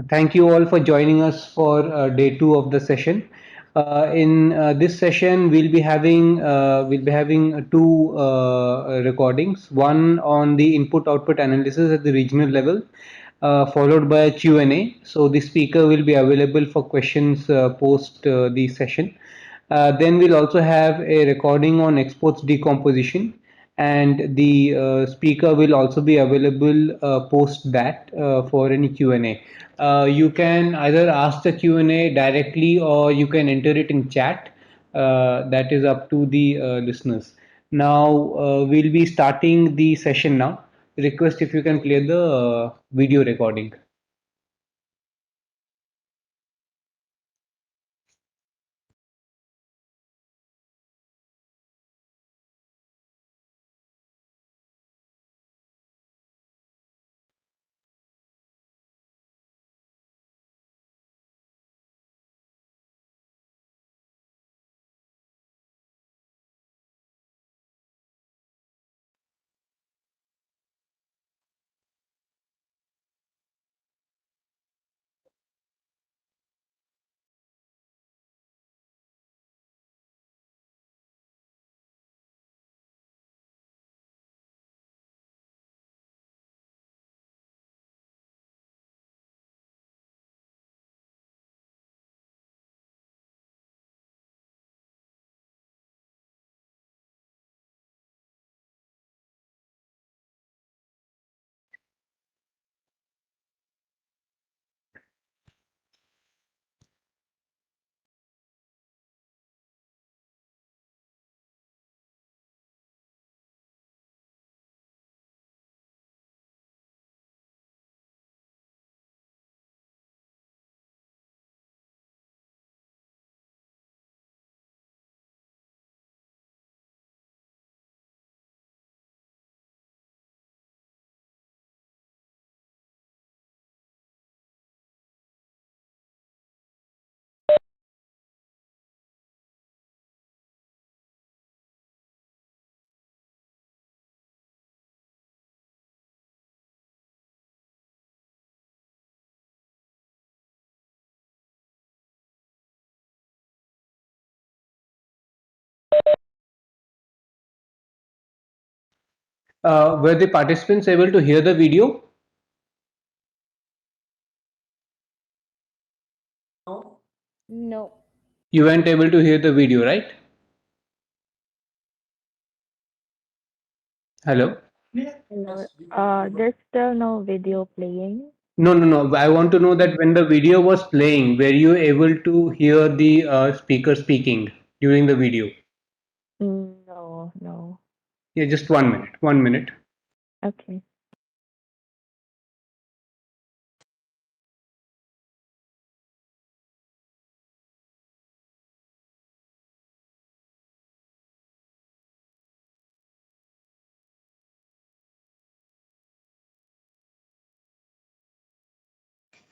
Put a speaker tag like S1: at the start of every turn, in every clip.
S1: Thank you all for joining us for day two of the session. In this session, we'll be having two recordings. One on the input-output analysis at the regional level, followed by a Q&A. So the speaker will be available for questions post the session. Then we'll also have a recording on exports decomposition, and the speaker will also be available post that for any Q&A. You can either ask the Q&A directly or you can enter it in chat. That is up to the listeners. Now we'll be starting the session now. Request if you can play the video recording. Were the participants able to hear the video?
S2: No.
S1: You weren't able to hear the video, right? Hello?
S2: No. There's still no video playing.
S1: No, no, no. I want to know that when the video was playing, were you able to hear the speaker speaking during the video?
S2: No, no.
S1: Yeah, just 1 minute. 1 minute.
S2: Okay.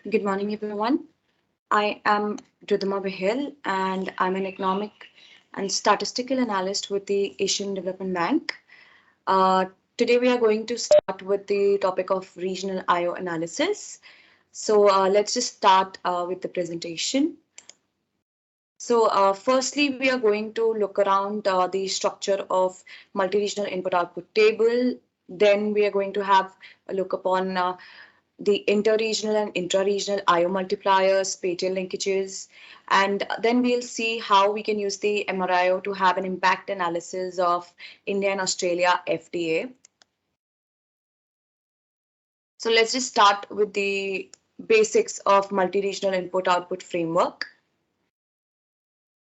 S3: Good morning, everyone. I am Ridhima Behel, and I'm an economic and statistical analyst with the Asian Development Bank. Uh, Today, we are going to start with the topic of regional IO analysis. So, let's just start with the presentation. So, firstly, we are going to look around the structure of multi-regional input-output table. Then we are going to have a look upon the inter-regional and intra-regional IO multipliers, spatial linkages, and then we'll see how we can use the MRIO to have an impact analysis of India and Australia FTA. So let's just start with the basics of multi-regional input-output framework.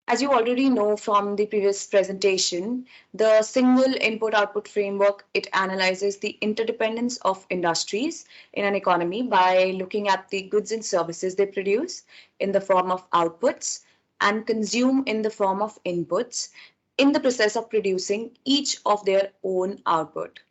S3: As you already know from the previous presentation, the single input-output framework, it analyzes the interdependence of industries in an economy by looking at the goods and services they produce in the form of outputs and consume in the form of inputs in the process of producing each of their own output.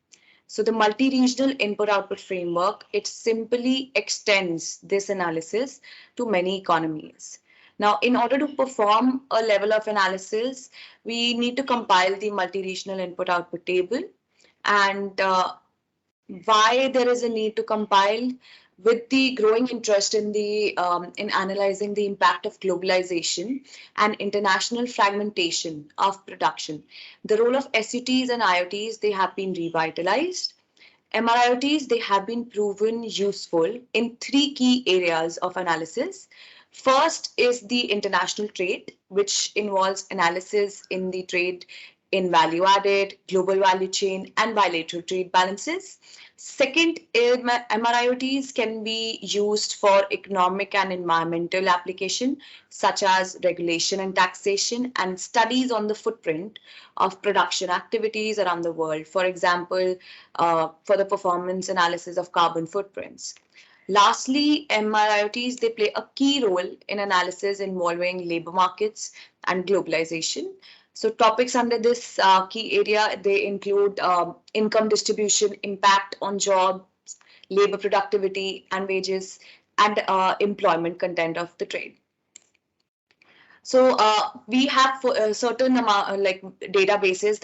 S3: So the multi-regional input-output framework, it simply extends this analysis to many economies. Now, in order to perform a level of analysis, we need to compile the multi-regional input-output table. And why there is a need to compile? with the growing interest in in analyzing the impact of globalization and international fragmentation of production, the role of SUTs and IoTs, they have been revitalized. MRIoTs, they have been proven useful in three key areas of analysis. First is the international trade, which involves analysis in the trade in value added, global value chain, and bilateral trade balances. Second, MRIoTs can be used for economic and environmental application, such as regulation and taxation, and studies on the footprint of production activities around the world. For example, for the performance analysis of carbon footprints. Lastly, MRIoTs, they play a key role in analysis involving labor markets and globalization. So topics under this key area, they include income distribution, impact on jobs, labor productivity and wages, and employment content of the trade. So we have a certain amount, like databases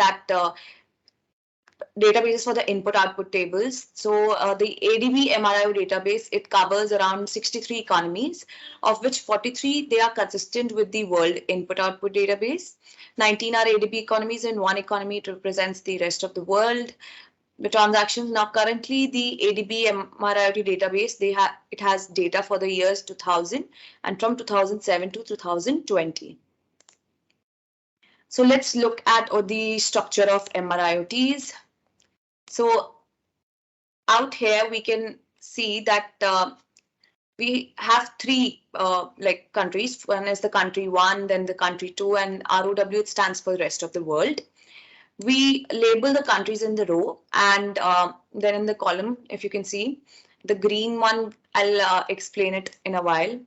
S3: for the input-output tables. So the ADB MRIO database, it covers around 63 economies, of which 43, they are consistent with the World Input-Output database. 19 are ADB economies and one economy represents the rest of the world. The transactions now currently the ADB MRIO database, it has data for the years 2000 and from 2007 to 2020. So let's look at the structure of MRIoTs. So out here we can see that we have three like countries. One is the country 1, then the country 2, and ROW, it stands for the rest of the world. We label the countries in the row, and then in the column, if you can see, the green one, I'll explain it in a while.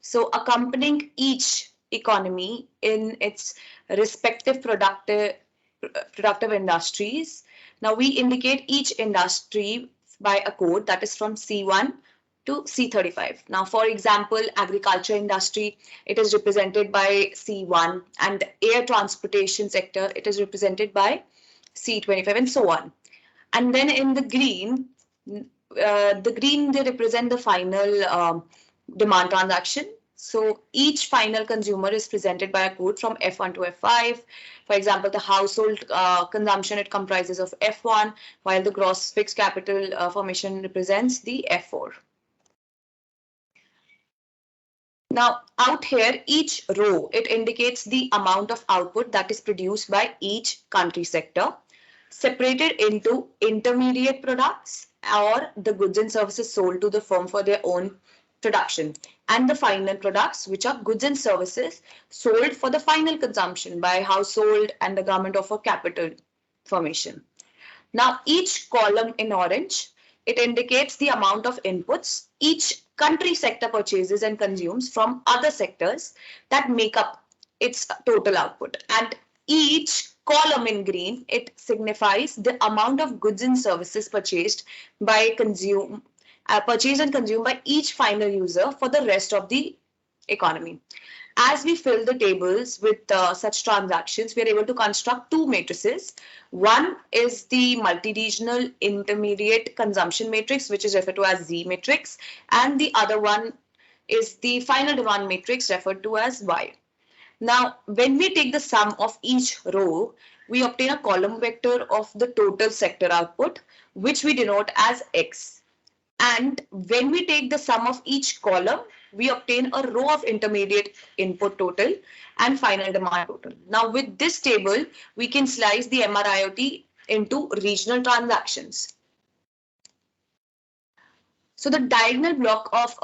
S3: So accompanying each economy in its respective productive industries. Now we indicate each industry by a code that is from C1 to C35. Now, for example, agriculture industry, it is represented by C1, and air transportation sector, it is represented by C25, and so on. And then in the green, they represent the final demand transaction. So each final consumer is presented by a code from F1 to F5. For example, the household consumption, it comprises of F1, while the gross fixed capital formation represents the F4. Now, out here, each row, it indicates the amount of output that is produced by each country sector, separated into intermediate products or the goods and services sold to the firm for their own production, and the final products, which are goods and services sold for the final consumption by household and the government of a capital formation. Now, each column in orange, it indicates the amount of inputs each country sector purchases and consumes from other sectors that make up its total output. And each column in green, it signifies the amount of goods and services purchased and consumed by each final user for the rest of the economy. As we fill the tables with such transactions, we are able to construct two matrices. One is the multi-regional intermediate consumption matrix, which is referred to as Z matrix, and the other one is the final demand matrix, referred to as Y. Now, when we take the sum of each row, we obtain a column vector of the total sector output, which we denote as X. And when we take the sum of each column, we obtain a row of intermediate input total and final demand total. Now, with this table, we can slice the MRIoT into regional transactions. So the diagonal block of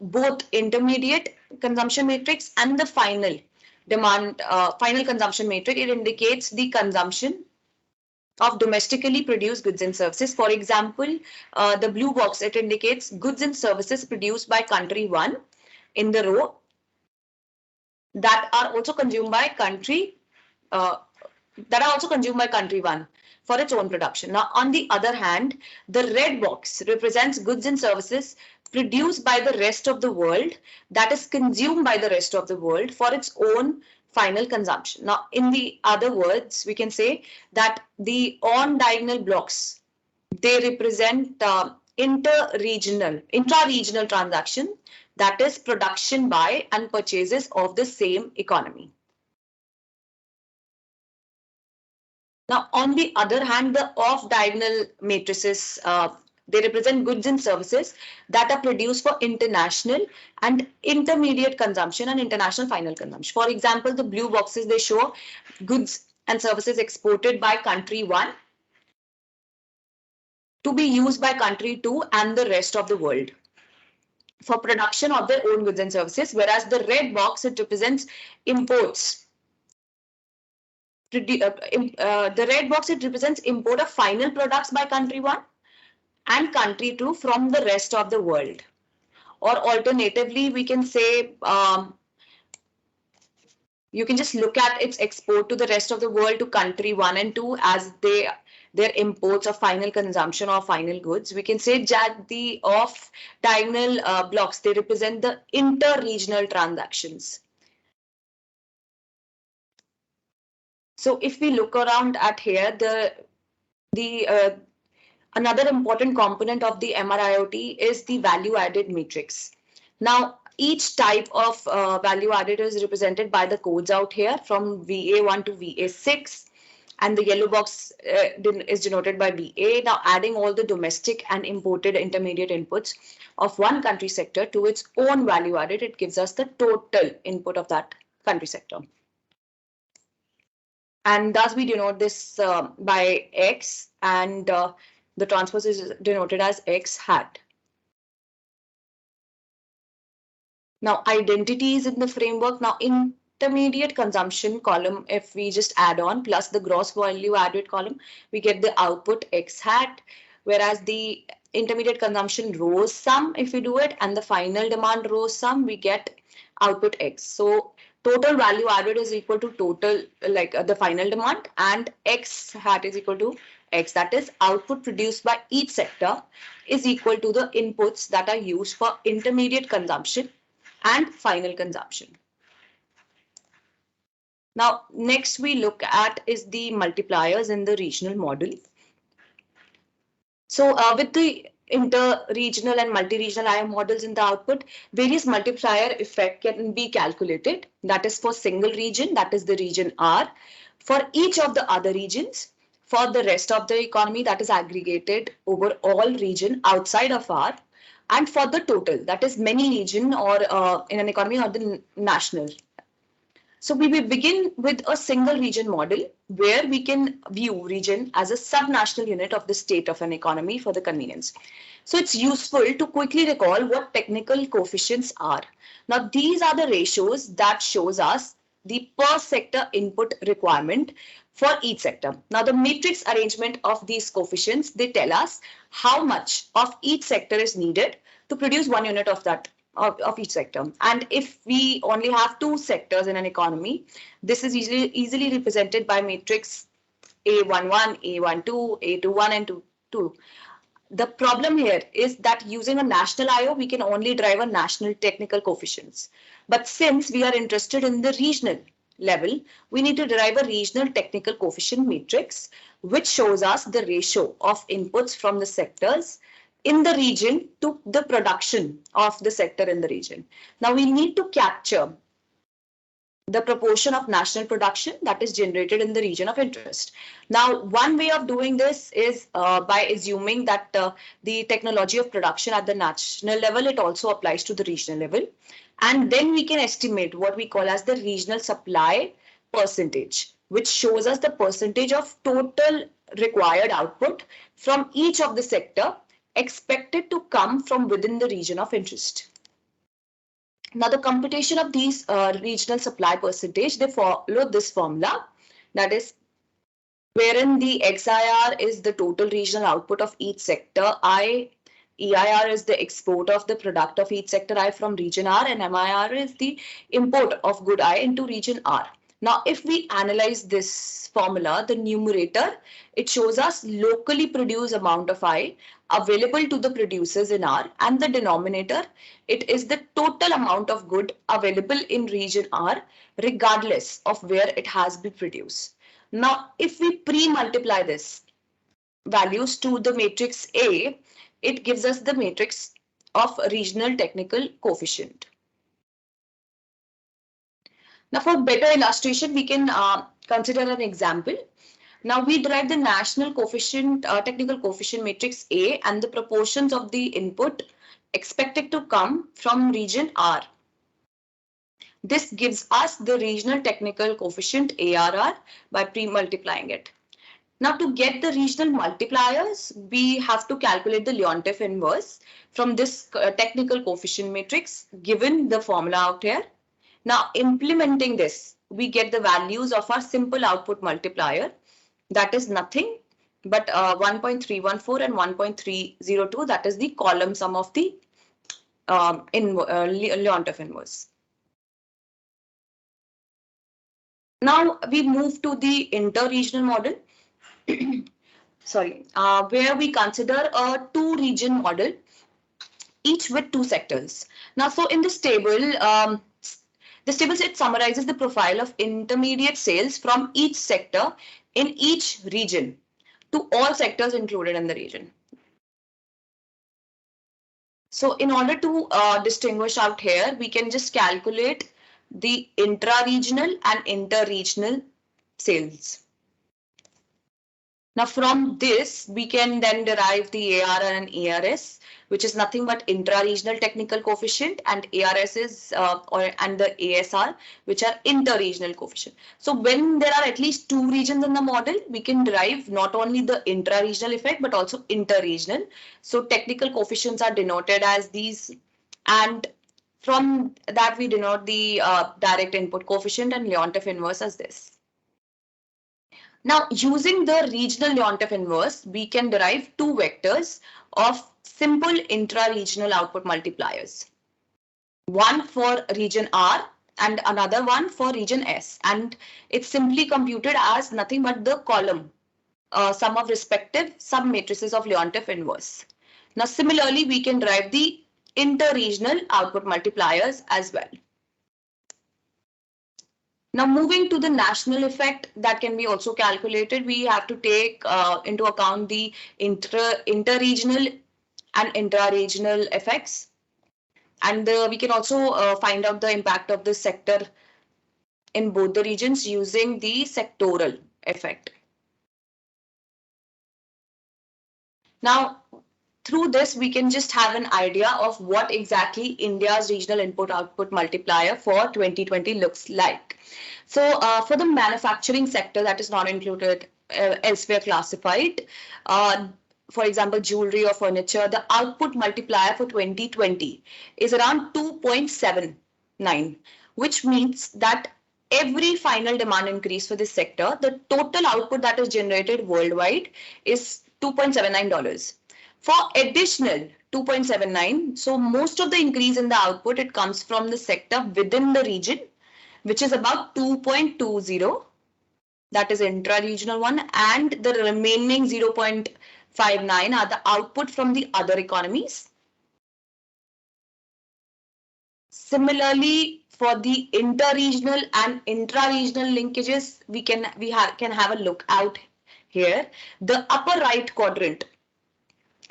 S3: both intermediate consumption matrix and the final consumption matrix, it indicates the consumption of domestically produced goods and services. For example, the blue box, it indicates goods and services produced by country 1 in the row that are also consumed by country 1 for its own production. Now, on the other hand, the red box represents goods and services produced by the rest of the world that is consumed by the rest of the world for its own final consumption. Now, in the other words, we can say that the on diagonal blocks, they represent intra-regional transaction, that is production by and purchases of the same economy. Now, on the other hand, the off-diagonal matrices, they represent goods and services that are produced for international and intermediate consumption and international final consumption. For example, the blue boxes, they show goods and services exported by country 1 to be used by country 2 and the rest of the world for production of their own goods and services, whereas the red box, it represents imports. The red box, it represents import of final products by country 1 and country 2 from the rest of the world. Or alternatively, we can say you can just look at its export to the rest of the world to country 1 and 2 as their imports of final consumption or final goods. We can say that the off diagonal blocks, they represent the inter-regional transactions. So if we look around at here, another important component of the MRIOT is the value added matrix. Now, each type of value added is represented by the codes out here from VA1 to VA6, and the yellow box is denoted by VA. Now, adding all the domestic and imported intermediate inputs of one country sector to its own value added, it gives us the total input of that country sector. And thus we denote this by X, and the transpose is denoted as X hat. Now, identities in the framework. Now, intermediate consumption column, if we just add on plus the gross value added column, we get the output X hat, whereas the intermediate consumption row sum, if we do it, and the final demand row sum, we get output X. So total value added is equal to total, the final demand, and X hat is equal to X. That is, output produced by each sector is equal to the inputs that are used for intermediate consumption and final consumption. Now, next we look at is the multipliers in the regional model. So with the inter-regional and multi-regional IM models in the output, various multiplier effect can be calculated. That is for single region, that is the region R. For each of the other regions, for the rest of the economy, that is aggregated over all region outside of R, and for the total, that is many region or in an economy or the national. So we will begin with a single region model where we can view region as a subnational unit of the state of an economy for the convenience. So it's useful to quickly recall what technical coefficients are. Now these are the ratios that shows us the per sector input requirement for each sector. Now the matrix arrangement of these coefficients, they tell us how much of each sector is needed to produce 1 unit of that of each sector. And if we only have 2 sectors in an economy, this is easily represented by matrix A11, A12, A21 and A22. The problem here is that using a national IO, we can only derive a national technical coefficients. But since we are interested in the regional level, we need to derive a regional technical coefficient matrix, which shows us the ratio of inputs from the sectors in the region to the production of the sector in the region. Now we need to capture the proportion of national production that is generated in the region of interest. Now, one way of doing this is by assuming that the technology of production at the national level, it also applies to the regional level. And then we can estimate what we call as the regional supply percentage, which shows us the percentage of total required output from each of the sector expected to come from within the region of interest. Now, the computation of these regional supply percentage, they follow this formula, that is, wherein the XIR is the total regional output of each sector I, EIR is the export of the product of each sector I from region R, and MIR is the import of good I into region R. Now, if we analyze this formula, the numerator, it shows us locally produced amount of I available to the producers in R, and the denominator, it is the total amount of good available in region R, regardless of where it has been produced. Now, if we pre-multiply this values to the matrix A, it gives us the matrix of regional technical coefficient. Now, for better illustration, we can consider an example. Now, we derive the national coefficient, technical coefficient matrix A and the proportions of the input expected to come from region R. This gives us the regional technical coefficient ARR by pre-multiplying it. Now, to get the regional multipliers, we have to calculate the Leontief inverse from this technical coefficient matrix given the formula out here. Now, implementing this, we get the values of our simple output multiplier. That is nothing but 1.314 and 1.302. That is the column sum of the Leontief inverse. Now we move to the inter-regional model. Sorry, where we consider a two-region model, each with two sectors. Now, so in this table, it summarizes the profile of intermediate sales from each sector in each region to all sectors included in the region. So in order to distinguish out here, we can just calculate the intra-regional and inter-regional sales. Now from this, we can then derive the ARR and ARS, which is nothing but intra-regional technical coefficient, and ARS is and the ASR, which are inter-regional coefficient. So when there are at least two regions in the model, we can derive not only the intra-regional effect but also inter-regional. So technical coefficients are denoted as these, and from that we denote the direct input coefficient and Leontief inverse as this. Now, using the regional Leontief inverse, we can derive two vectors of simple intra-regional output multipliers. One for region R and another one for region S. And it's simply computed as nothing but the column sum of respective sub-matrices of Leontief inverse. Now, similarly, we can derive the inter-regional output multipliers as well. Now, moving to the national effect that can be also calculated, we have to take into account the inter-regional and intra-regional effects. And we can also find out the impact of the sector in both the regions using the sectoral effect. Now, through this, we can just have an idea of what exactly India's regional input-output multiplier for 2020 looks like. So for the manufacturing sector that is not included elsewhere classified, for example, jewelry or furniture, the output multiplier for 2020 is around 2.79, which means that every final demand increase for this sector, the total output that is generated worldwide is $2.79. For additional 2.79, so most of the increase in the output, it comes from the sector within the region, which is about 2.20, that is intra-regional one, and the remaining 0.59 are the output from the other economies. Similarly, for the inter-regional and intra-regional linkages, we can have a look out here. The upper right quadrant,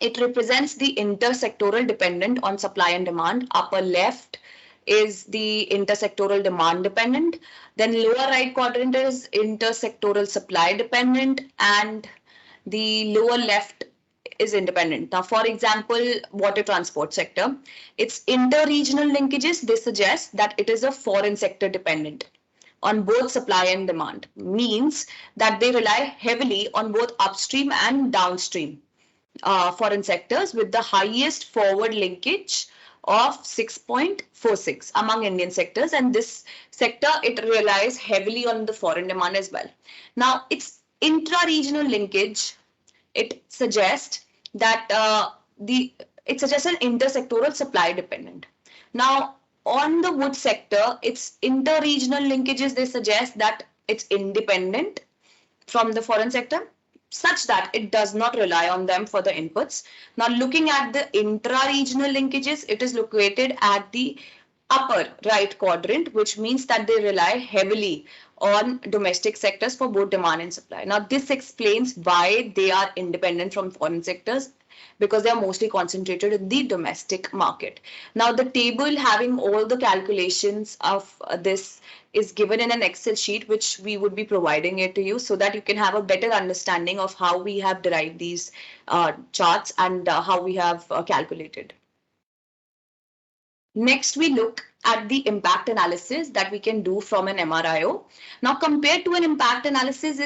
S3: it represents the intersectoral dependent on supply and demand. Upper left is the intersectoral demand dependent. Then lower right quadrant is intersectoral supply dependent, and the lower left is independent. Now, for example, water transport sector, its inter-regional linkages, they suggest that it is a foreign sector dependent on both supply and demand, means that they rely heavily on both upstream and downstream foreign sectors, with the highest forward linkage of 6.46 among Indian sectors, and this sector, it relies heavily on the foreign demand as well. Now, its intra-regional linkage, it suggests that it suggests an intersectoral supply dependent. Now, on the wood sector, its inter-regional linkages, they suggest that it's independent from the foreign sector, such that it does not rely on them for the inputs. Now, looking at the intra-regional linkages, it is located at the upper right quadrant, which means that they rely heavily on domestic sectors for both demand and supply. Now, this explains why they are independent from foreign sectors, because they are mostly concentrated in the domestic market. Now, the table having all the calculations of this is given in an Excel sheet, which we would be providing it to you so that you can have a better understanding of how we have derived these charts and how we have calculated. Next, we look at the impact analysis that we can do from an MRIO. Now, compared to an impact analysis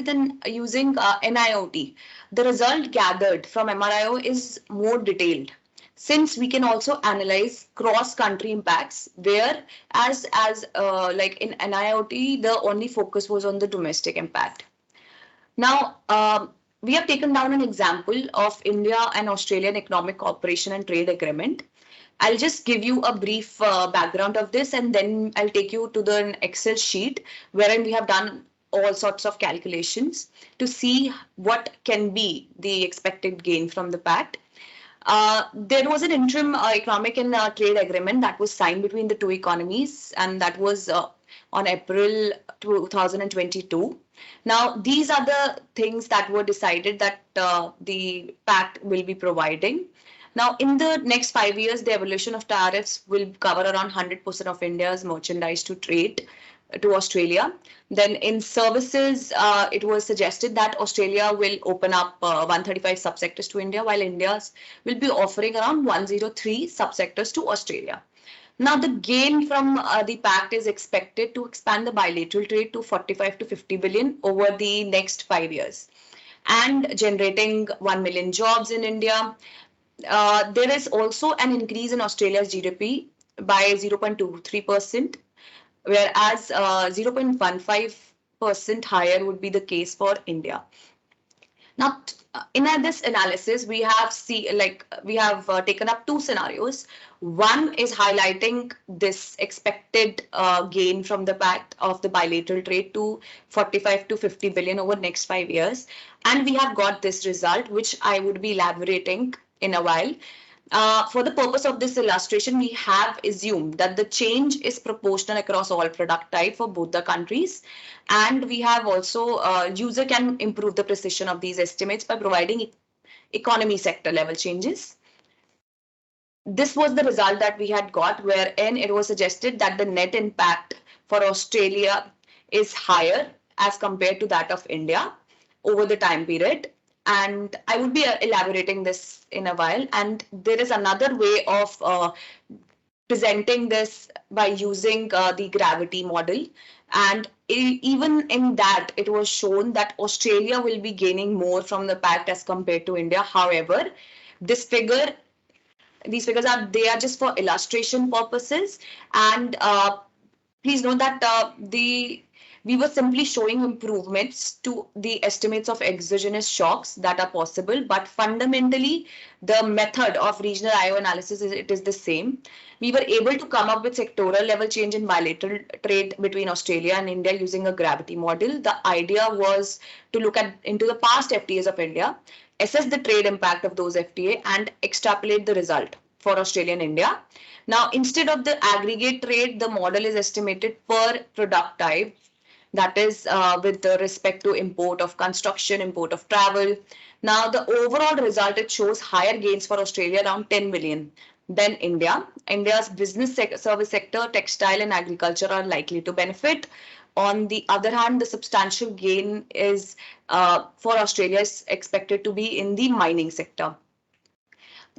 S3: using NIOT, the result gathered from MRIO is more detailed, since we can also analyze cross-country impacts, where as like in NIOT, the only focus was on the domestic impact. Now, we have taken down an example of India and Australian Economic Cooperation and Trade Agreement. I'll just give you a brief background of this, and then I'll take you to the Excel sheet wherein we have done all sorts of calculations to see what can be the expected gain from the pact. There was an interim economic and trade agreement that was signed between the two economies, and that was on April 2022. Now, these are the things that were decided that the pact will be providing. Now, in the next 5 years, the evolution of tariffs will cover around 100% of India's merchandise to trade to Australia. Then in services, it was suggested that Australia will open up 135 subsectors to India, while India's will be offering around 103 subsectors to Australia. Now, the gain from the pact is expected to expand the bilateral trade to 45 to 50 billion over the next 5 years and generating 1 million jobs in India. There is also an increase in Australia's GDP by 0.23%, whereas 0.15% higher would be the case for India. Now, in this analysis, we have taken up two scenarios. One is highlighting this expected gain from the pact of the bilateral trade to 45 to 50 billion over next 5 years, and we have got this result, which I would be elaborating in a while. For the purpose of this illustration, we have assumed that the change is proportional across all product type for both the countries. And we have also, user can improve the precision of these estimates by providing economy sector level changes. This was the result that we had got, wherein it was suggested that the net impact for Australia is higher as compared to that of India over the time period. And I would be elaborating this in a while. And there is another way of presenting this by using the gravity model. And even in that, it was shown that Australia will be gaining more from the pact as compared to India. However, these figures are just for illustration purposes. And please note that we were simply showing improvements to the estimates of exogenous shocks that are possible, but fundamentally the method of regional IO analysis is the same. We were able to come up with sectoral level change in bilateral trade between Australia and India using a gravity model. The idea was to look into the past FTAs of India, assess the trade impact of those FTA, and extrapolate the result for Australia and India. Now, instead of the aggregate trade, the model is estimated per product type. That is with respect to import of construction, import of travel. Now, the overall result, it shows higher gains for Australia, around 10 million than India. India's business service sector, textile and agriculture are likely to benefit. On the other hand, the substantial gain is for Australia is expected to be in the mining sector.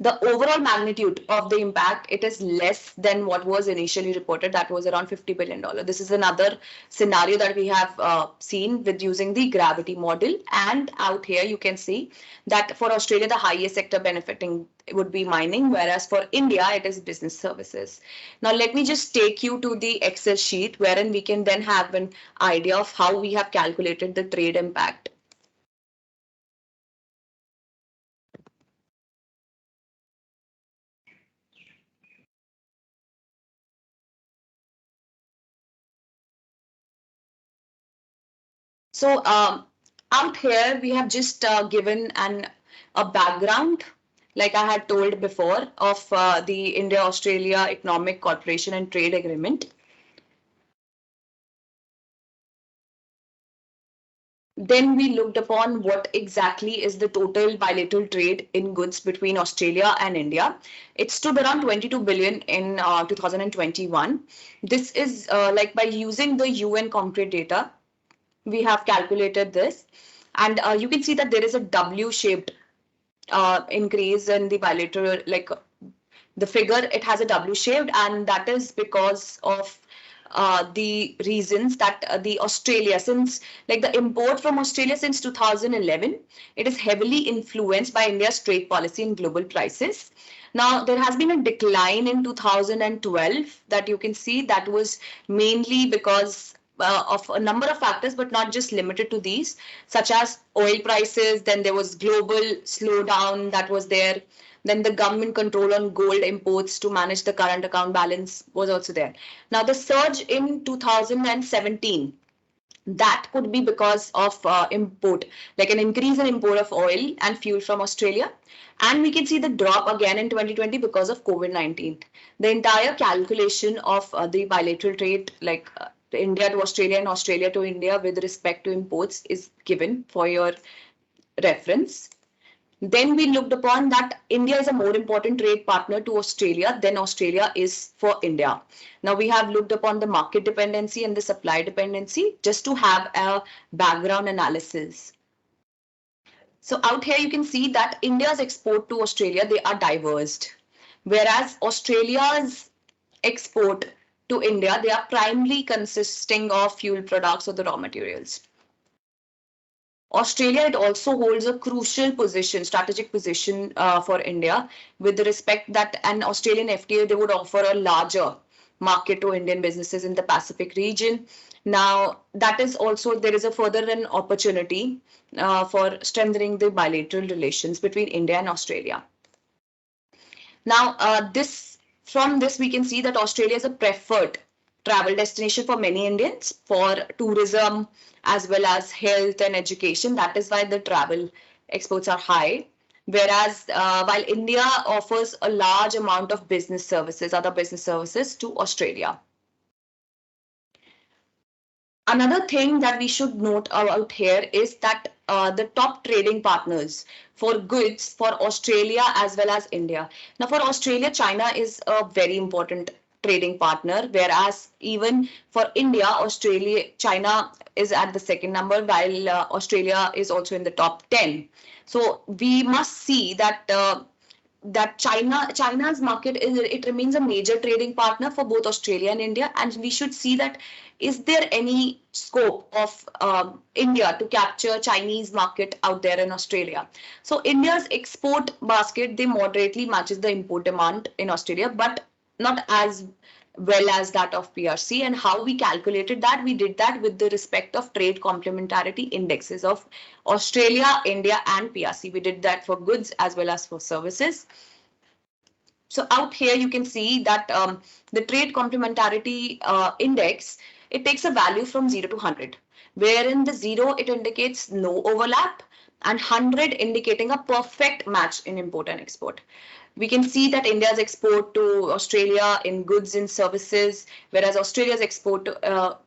S3: The overall magnitude of the impact, it is less than what was initially reported. That was around $50 billion. This is another scenario that we have seen with using the gravity model. And out here, you can see that for Australia, the highest sector benefiting would be mining, whereas for India, it is business services. Now, let me just take you to the Excel sheet, wherein we can then have an idea of how we have calculated the trade impact. So out here, we have just given a background, like I had told before, of the India-Australia Economic Cooperation and Trade Agreement. Then we looked upon what exactly is the total bilateral trade in goods between Australia and India. It stood around 22 billion in 2021. This is like by using the UN concrete data, we have calculated this, and you can see that there is a W-shaped increase in the bilateral, like the figure, it has a W shaped, and that is because of the reasons that the Australia, since like the import from Australia since 2011, it is heavily influenced by India's trade policy and global prices. Now, there has been a decline in 2012 that you can see, that was mainly because of a number of factors, but not just limited to these, such as oil prices. Then there was global slowdown that was there. Then the government control on gold imports to manage the current account balance was also there. Now, the surge in 2017, that could be because of import, like an increase in import of oil and fuel from Australia. And we can see the drop again in 2020 because of COVID-19. The entire calculation of the bilateral trade, like India to Australia and Australia to India with respect to imports, is given for your reference. Then we looked upon that India is a more important trade partner to Australia than Australia is for India. Now we have looked upon the market dependency and the supply dependency just to have a background analysis. So out here you can see that India's export to Australia, they are diversed, whereas Australia's export to India, they are primarily consisting of fuel products or the raw materials. Australia, it also holds a crucial position, strategic position for India, with the respect that an Australian FTA, they would offer a larger market to Indian businesses in the Pacific region. Now, that is also, there is a further an opportunity for strengthening the bilateral relations between India and Australia. Now, from this, we can see that Australia is a preferred travel destination for many Indians for tourism as well as health and education. That is why the travel exports are high. Whereas while India offers a large amount of business services, other business services to Australia. Another thing that we should note out here is that the top trading partners for goods for Australia as well as India. Now, for Australia, China is a very important trading partner, whereas even for India, China is at the second number, while Australia is also in the top 10. So we must see that China's market it remains a major trading partner for both Australia and India, and we should see that is there any scope of India to capture Chinese market out there in Australia. So India's export basket, they moderately matches the import demand in Australia, but not as well as that of PRC. And how we calculated that, we did that with the respect of trade complementarity indexes of Australia, India and PRC. We did that for goods as well as for services. So out here you can see that the trade complementarity index, it takes a value from 0 to 100, wherein the 0, it indicates no overlap, and 100 indicating a perfect match in import and export. We can see that India's export to Australia in goods and services, whereas Australia's export to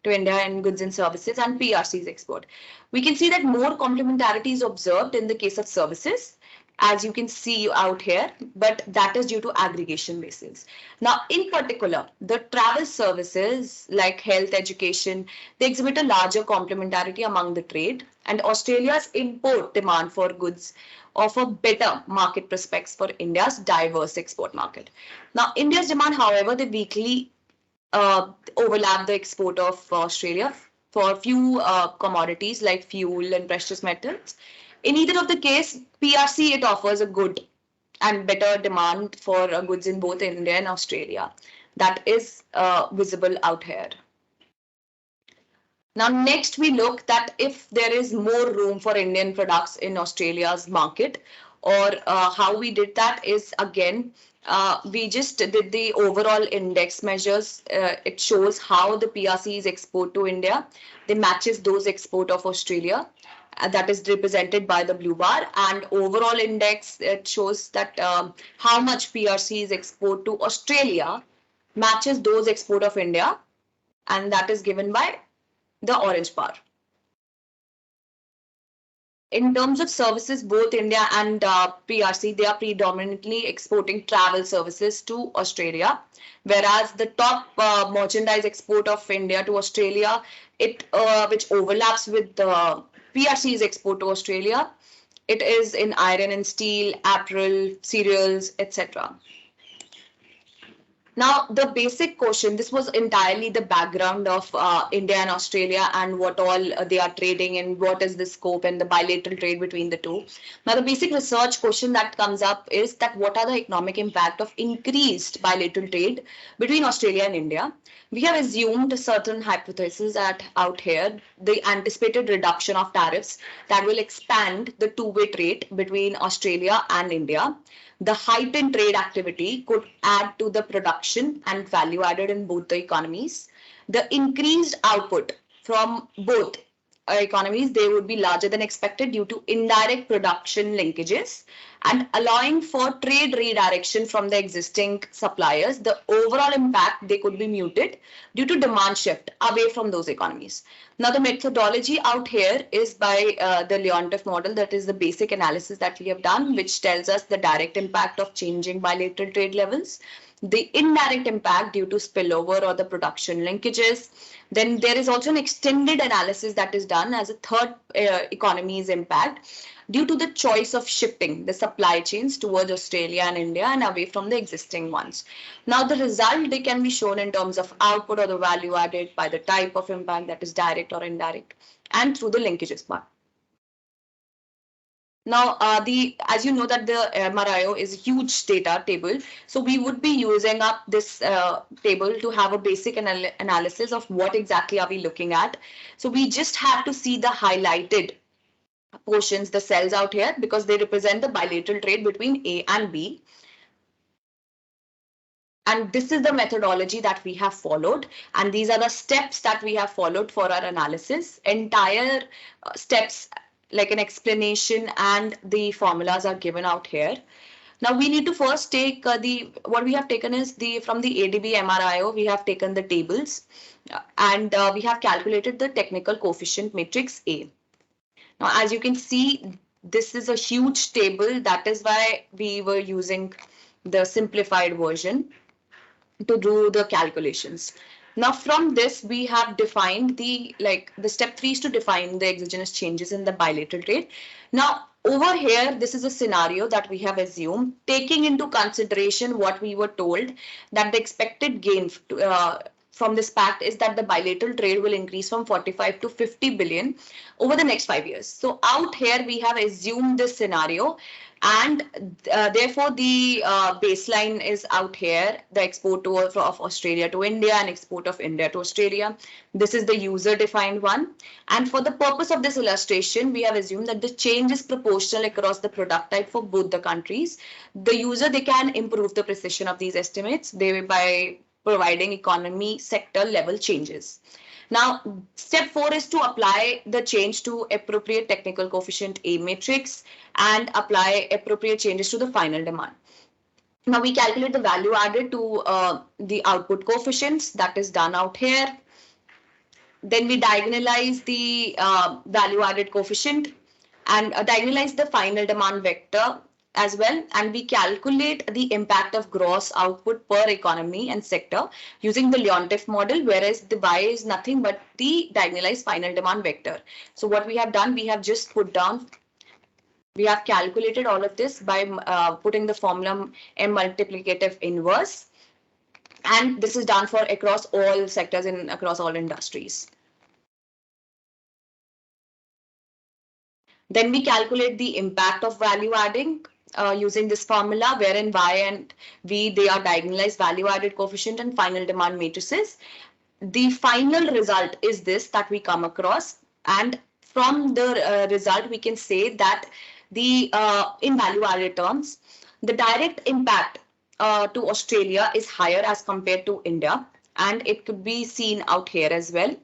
S3: India in goods and services, and PRC's export. We can see that more complementarity is observed in the case of services, as you can see out here, but that is due to aggregation basis. Now, in particular, the travel services like health, education, they exhibit a larger complementarity among the trade, and Australia's import demand for goods offer better market prospects for India's diverse export market. Now, India's demand, however, they weakly overlap the export of Australia for a few commodities like fuel and precious metals. In either of the case, PRC, it offers a good and better demand for goods in both India and Australia. That is visible out here. Now, next we look that if there is more room for Indian products in Australia's market, or how we did that is, again, we just did the overall index measures. It shows how the PRC's export to India, they matches those export of Australia. That is represented by the blue bar, and overall index, it shows that how much PRC's export to Australia matches those export of India, and that is given by the orange bar. in terms of services, both India and PRC, they are predominantly exporting travel services to Australia, whereas the top merchandise export of India to Australia, which overlaps with the PRC's export to Australia, it is in iron and steel, apparel, cereals, etc. Now, the basic question, this was entirely the background of India and Australia and what all they are trading and what is the scope and the bilateral trade between the two. Now, the basic research question that comes up is that what are the economic impact of increased bilateral trade between Australia and India? We have assumed certain hypotheses out here, the anticipated reduction of tariffs that will expand the two-way trade between Australia and India. The heightened trade activity could add to the production and value added in both the economies. The increased output from both economies, they would be larger than expected due to indirect production linkages and allowing for trade redirection from the existing suppliers. The overall impact, they could be muted due to demand shift away from those economies. Now, the methodology out here is by the Leontief model. That is the basic analysis that we have done, which tells us the direct impact of changing bilateral trade levels, the indirect impact due to spillover or the production linkages. Then there is also an extended analysis that is done as a third economy's impact due to the choice of shifting the supply chains towards Australia and India and away from the existing ones. Now, the result, they can be shown in terms of output or the value added by the type of impact, that is direct or indirect, and through the linkages part. Now, as you know that the MRIO is a huge data table, so we would be using up this table to have a basic analysis of what exactly are we looking at. So we just have to see the highlighted portions, the cells out here, because they represent the bilateral trade between A and B. And this is the methodology that we have followed. And these are the steps that we have followed for our analysis. Entire steps like an explanation and the formulas are given out here. Now we need to first take what we have taken is from the ADB MRIO, we have taken the tables and we have calculated the technical coefficient matrix A. Now, as you can see, this is a huge table. That is why we were using the simplified version to do the calculations. Now, from this, we have defined the step 3 is to define the exogenous changes in the bilateral trade. Now, over here, this is a scenario that we have assumed, taking into consideration what we were told that the expected gain from this pact is that the bilateral trade will increase from 45 to 50 billion over the next 5 years. So out here, we have assumed this scenario. And therefore, the baseline is out here, the export of Australia to India and export of India to Australia. This is the user defined one. And for the purpose of this illustration, we have assumed that the change is proportional across the product type for both the countries. The user, they can improve the precision of these estimates by providing economy sector level changes. Now, step 4 is to apply the change to appropriate technical coefficient A matrix and apply appropriate changes to the final demand. Now, we calculate the value added to the output coefficients. That is done out here. Then we diagonalize the value added coefficient and diagonalize the final demand vector as well, and we calculate the impact of gross output per economy and sector using the Leontief model, whereas the Y is nothing but the diagonalized final demand vector. So what we have done, we have just put down, we have calculated all of this by putting the formula M multiplicative inverse, and this is done for across all sectors and across all industries. Then we calculate the impact of value adding using this formula, wherein Y and V, they are diagonalized value added coefficient and final demand matrices. The final result is this that we come across, and from the result we can say that the in value added terms, the direct impact to Australia is higher as compared to India, and it could be seen out here as well.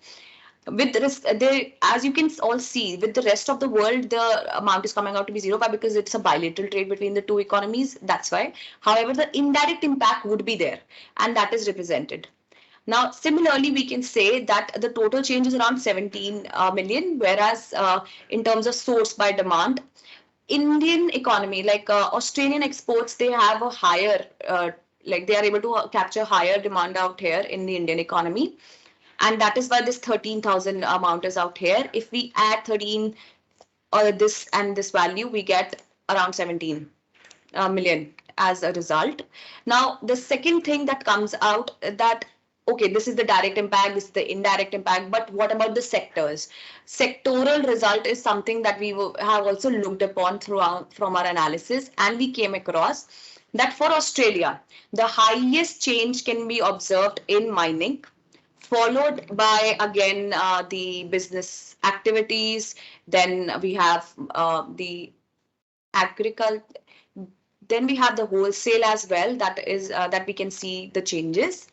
S3: With as you can all see, with the rest of the world, the amount is coming out to be 0 because it's a bilateral trade between the two economies. That's why. However, the indirect impact would be there, and that is represented. Now, similarly, we can say that the total change is around 17 million, whereas in terms of source by demand, Indian economy, like Australian exports, they have a higher, like they are able to capture higher demand out here in the Indian economy. And that is why this 13,000 amount is out here. If we add 13 or this and this value, we get around 17 million as a result. Now, the second thing that comes out that, okay, this is the direct impact, this is the indirect impact, but what about the sectors? Sectoral result is something that we have also looked upon throughout from our analysis, and we came across that for Australia, the highest change can be observed in mining, followed by again the business activities. Then we have the agriculture, then we have the wholesale as well, that is that we can see the changes.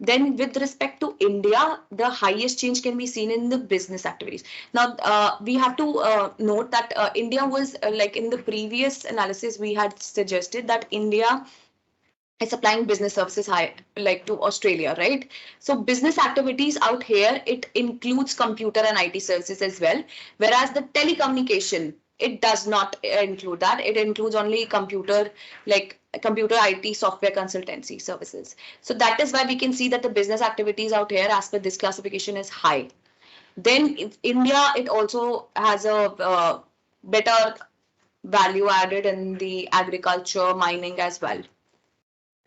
S3: Then with respect to India, the highest change can be seen in the business activities. Now, we have to note that India was like in the previous analysis, we had suggested that India is supplying business services high, like to Australia, right? So business activities out here, it includes computer and IT services as well, whereas the telecommunication, it does not include that. It includes only computer, like computer IT software consultancy services. So that is why we can see that the business activities out here as per this classification is high. Then India, it also has a better value added in the agriculture, mining as well.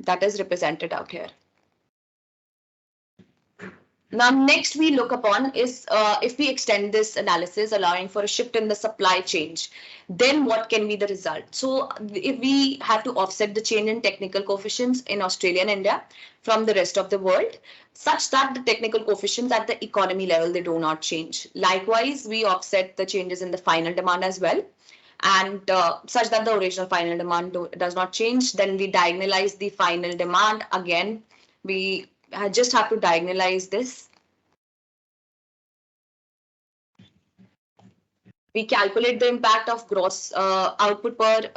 S3: That is represented out here. Now, next we look upon is if we extend this analysis, allowing for a shift in the supply chain, then what can be the result? So if we have to offset the change in technical coefficients in Australia and India from the rest of the world, such that the technical coefficients at the economy level, they do not change. Likewise, we offset the changes in the final demand as well, and such that the original final demand does not change. Then we diagonalize the final demand. Again, we just have to diagonalize this. We calculate the impact of gross output per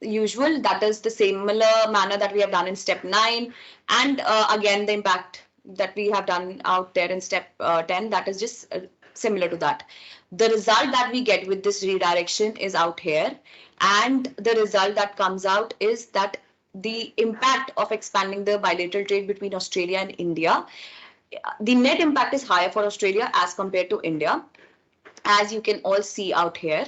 S3: usual. That is the similar manner that we have done in step 9. And again, the impact that we have done out there in step 10, that is just similar to that. The result that we get with this redirection is out here. And the result that comes out is that the impact of expanding the bilateral trade between Australia and India, the net impact is higher for Australia as compared to India, as you can all see out here.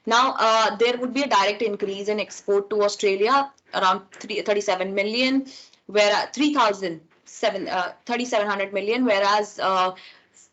S3: Now, there would be a direct increase in export to Australia around 37 million, where 3,700 million, whereas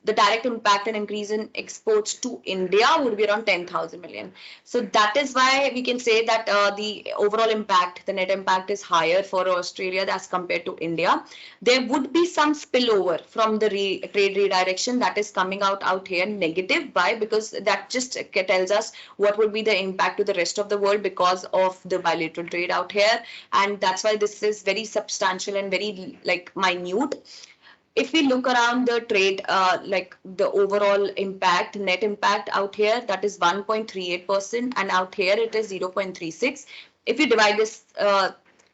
S3: the direct impact and increase in exports to India would be around 10,000 million. So that is why we can say that the overall impact, the net impact is higher for Australia as compared to India. There would be some spillover from the trade redirection that is coming out here negative. Why? Because that just tells us what would be the impact to the rest of the world because of the bilateral trade out here. And that's why this is very substantial and very like minute. If we look around the trade, like the overall impact, net impact out here, that is 1.38%, and out here it is 0.36. If you divide this,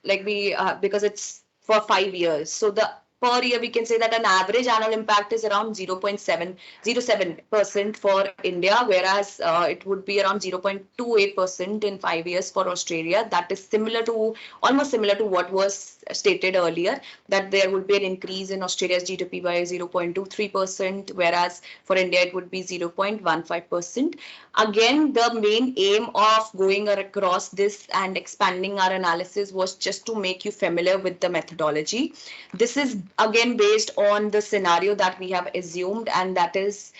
S3: like we, because it's for 5 years, so the per year we can say that an average annual impact is around 0.707% for India, whereas it would be around 0.28% in 5 years for Australia. That is similar to, almost similar to what was stated earlier, that there would be an increase in Australia's GDP by 0.23%, whereas for India it would be 0.15%. Again, the main aim of going across this and expanding our analysis was just to make you familiar with the methodology. This is again based on the scenario that we have assumed, and that is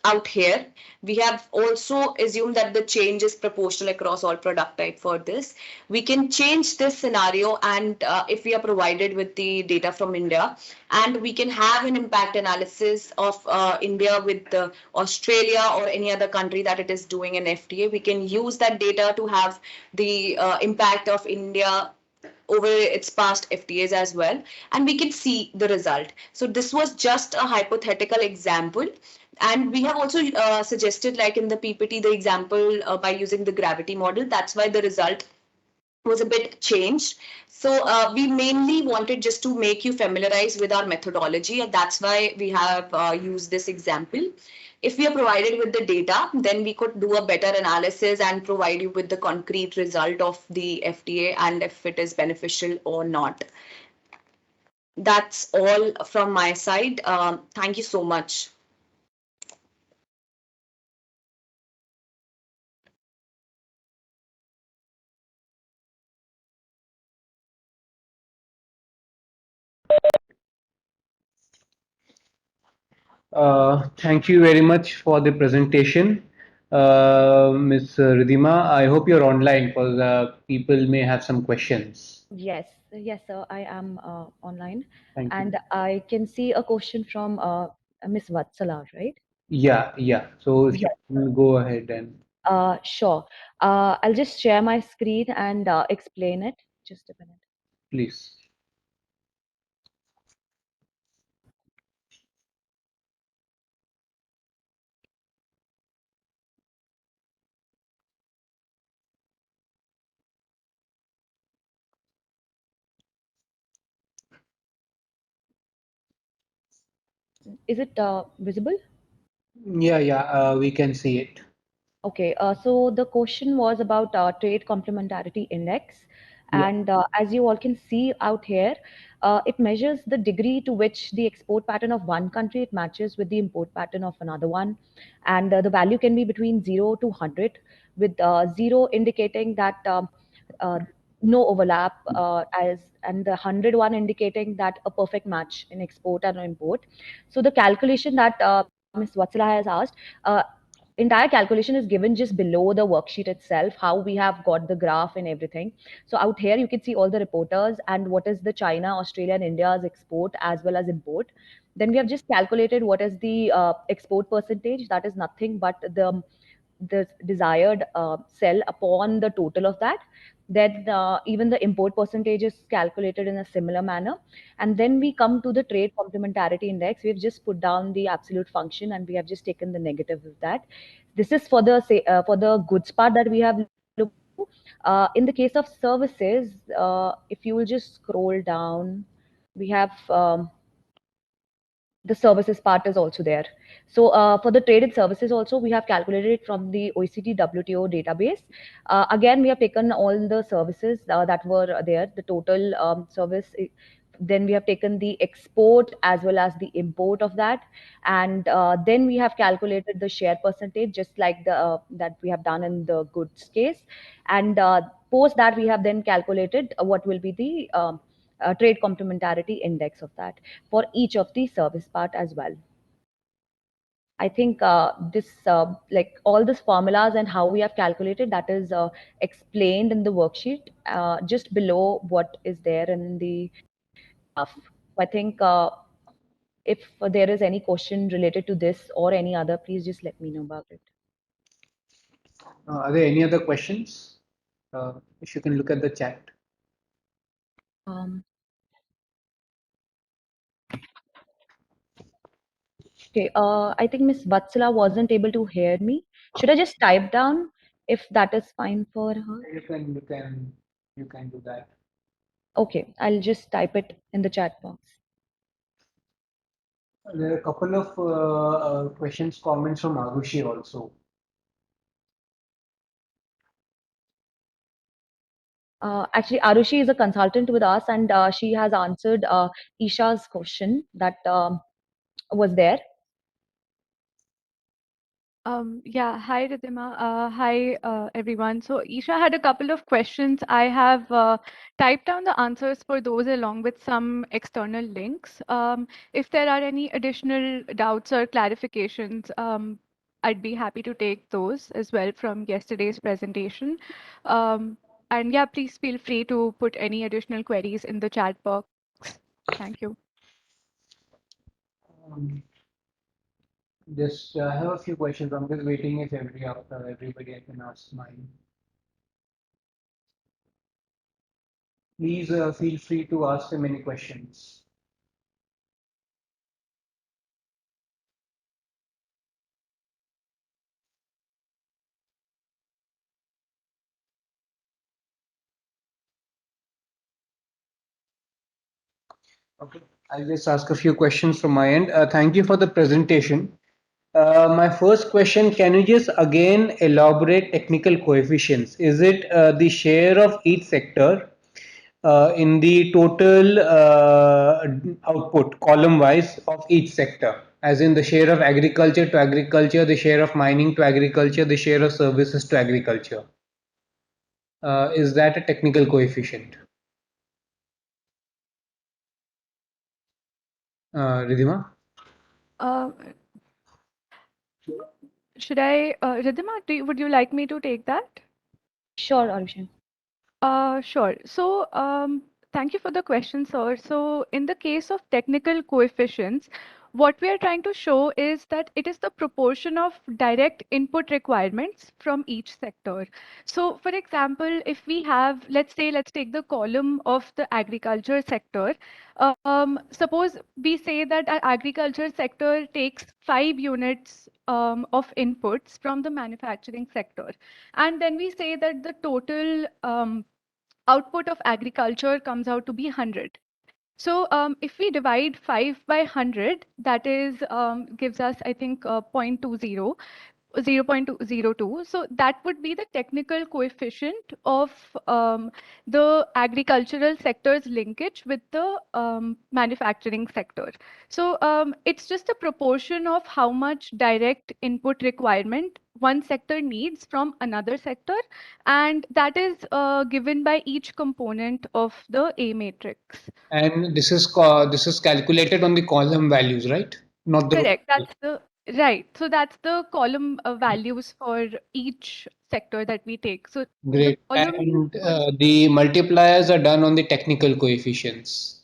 S3: out here. We have also assumed that the change is proportional across all product type for this. We can change this scenario, and if we are provided with the data from India, and we can have an impact analysis of India with Australia or any other country that it is doing an FTA. We can use that data to have the impact of India over its past FTAs as well, and we can see the result. So this was just a hypothetical example, and we have also suggested, like in the PPT, the example by using the gravity model. That's why the result was a bit changed. So we mainly wanted just to make you familiarize with our methodology, and that's why we have used this example. If we are provided with the data, then we could do a better analysis and provide you with the concrete result of the FTA and if it is beneficial or not. That's all from my side. Thank you so much.
S1: Thank you very much for the presentation, Ms. Ridhima. I hope you're online because people may have some questions.
S2: Yes, sir, I am online,
S1: Thank you.
S2: and I can see a question from Miss Vatsala, right?
S1: Yeah, yeah. So if you
S2: Yes.
S1: can go ahead and
S2: Sure. I'll just share my screen and explain it. Just a minute.
S1: please.
S2: Is it visible?
S1: Yeah, yeah. We can see it.
S2: Okay, so the question was about trade complementarity index.
S1: Yeah.
S2: And as you all can see out here, it measures the degree to which the export pattern of one country it matches with the import pattern of another one. And the value can be between 0 to 100, with 0 indicating that uh, no overlap, and the 100 one indicating that a perfect match in export and import. So the calculation that Ms. Vatsala has asked, entire calculation is given just below the worksheet itself, how we have got the graph and everything. So out here you can see all the reporters and what is the China, Australia and India's export as well as import. Then we have just calculated what is the export percentage. That is nothing but the desired sell upon the total of that. Then even the import percentage is calculated in a similar manner. And then we come to the trade complementarity index. We've just put down the absolute function and we have just taken the negative of that. This is for the for the goods part that we have looked to. In the case of services, if you will just scroll down, we have the services part is also there. So for the traded services also, we have calculated it from the OECD WTO database. Again, we have taken all the services that were there, the total service. Then we have taken the export as well as the import of that, and then we have calculated the share percentage, just like the that we have done in the goods case. And post that, we have then calculated what will be the trade complementarity index of that for each of the service part as well. I think this, like all these formulas and how we have calculated, that is explained in the worksheet just below what is there in the graph. So I think if there is any question related to this or any other, please just let me know about it.
S1: Are there any other questions? If you can look at the chat.
S2: Um, okay, I think Miss Vatsala wasn't able to hear me. Should I just type down if that is fine for her?
S1: You can do that.
S2: Okay, I'll just type it in the chat box.
S1: There are a couple of questions, comments from Arushi also.
S2: Actually, Arushi is a consultant with us, and she has answered Isha's question that was there.
S4: Yeah, hi Ridhima. Hi everyone. So Isha had a couple of questions. I have typed down the answers for those along with some external links. If there are any additional doubts or clarifications, I'd be happy to take those as well from yesterday's presentation. Um, and yeah, please feel free to put any additional queries in the chat box. Thank you.
S1: Um, just I have a few questions. I'm just waiting if everybody I can ask mine. Please feel free to ask them any questions. Okay, I'll just ask a few questions from my end. Thank you for the presentation. My first question, can you just again elaborate technical coefficients? Is it the share of each sector in the total output column wise of each sector? As in the share of agriculture to agriculture, the share of mining to agriculture, the share of services to agriculture. Is that a technical coefficient? Ridhima?
S4: Uh, should I, Ridhima, would you like me to take that?
S2: Sure, Arushan.
S4: Sure. So, thank you for the question, sir. So, in the case of technical coefficients, what we are trying to show is that it is the proportion of direct input requirements from each sector. So, for example, if we have, let's say, let's take the column of the agriculture sector. Suppose we say that our agriculture sector takes 5 units of inputs from the manufacturing sector. And then we say that the total output of agriculture comes out to be 100. So if we divide 5 by 100, that is gives us, I think, 0.202. So that would be the technical coefficient of the agricultural sector's linkage with the manufacturing sector. So it's just a proportion of how much direct input requirement one sector needs from another sector, and that is given by each component of the A matrix.
S1: And this is calculated on the column values, right? Not the row.
S4: Correct. That's the right. So that's the column values for each sector that we take. So the
S1: Great.
S4: column
S1: And
S4: would
S1: the multipliers are done on the technical coefficients.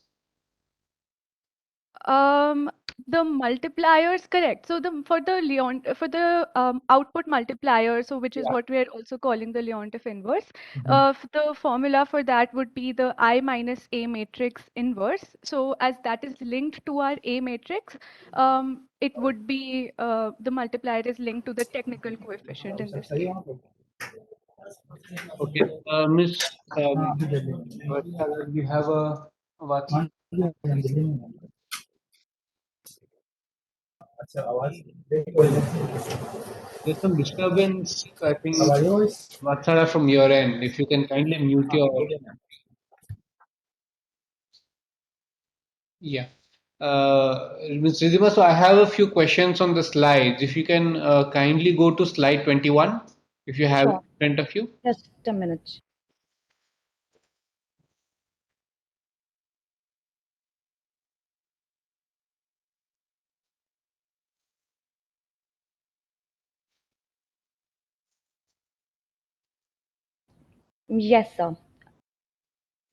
S4: um the multipliers, correct. So the for the output multiplier, so which is
S1: Yeah.
S4: what we are also calling the Leontief inverse.
S1: Mhm.
S4: The formula for that would be the I minus A matrix inverse. So as that is linked to our A matrix, it would be the multiplier is linked to the technical coefficient in this case.
S1: Okay. Miss Vatsala, you have a Vats. There's some disturbance, I think, Vatsala, from your end. If you can kindly mute your. Yeah. Ms. Ridhima, so I have a few questions on the slides. If you can kindly go to slide 21, if you have it
S2: Sure.
S1: in front of you.
S2: Just a minute. Yes, sir.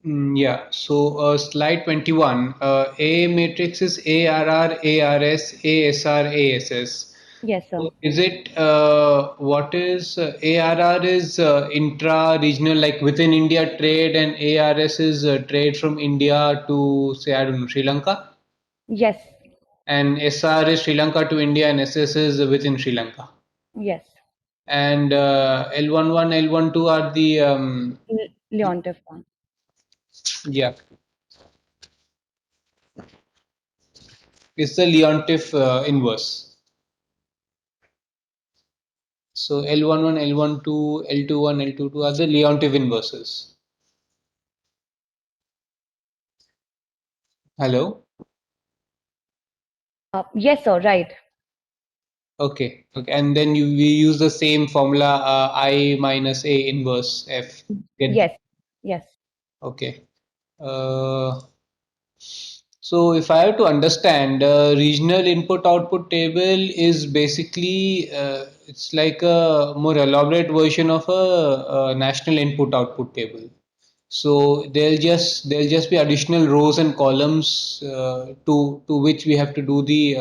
S1: Yeah, so slide 21, A matrix is ARR, ARS, ASR, ASS.
S2: Yes, sir.
S1: So is it what is ARR is intra-regional, like within India trade, and ARS is trade from India to, say, I don't know, Sri Lanka?
S2: Yes.
S1: And SR is Sri Lanka to India, and SS is within Sri Lanka.
S2: Yes.
S1: And L11, L12 are the,
S2: Leontief one.
S1: yeah, it's the Leontief inverse. So L11, L12, L21, L22 are the Leontief inverses. Hello?
S2: Yes, sir. Right.
S1: Okay, okay. And then we use the same formula, I minus A inverse F. Get that?
S2: Yes. Yes.
S1: Okay. Uh, so if I have to understand, regional input output table is basically it's like a more elaborate version of a national input output table. So there'll just be additional rows and columns to which we have to do the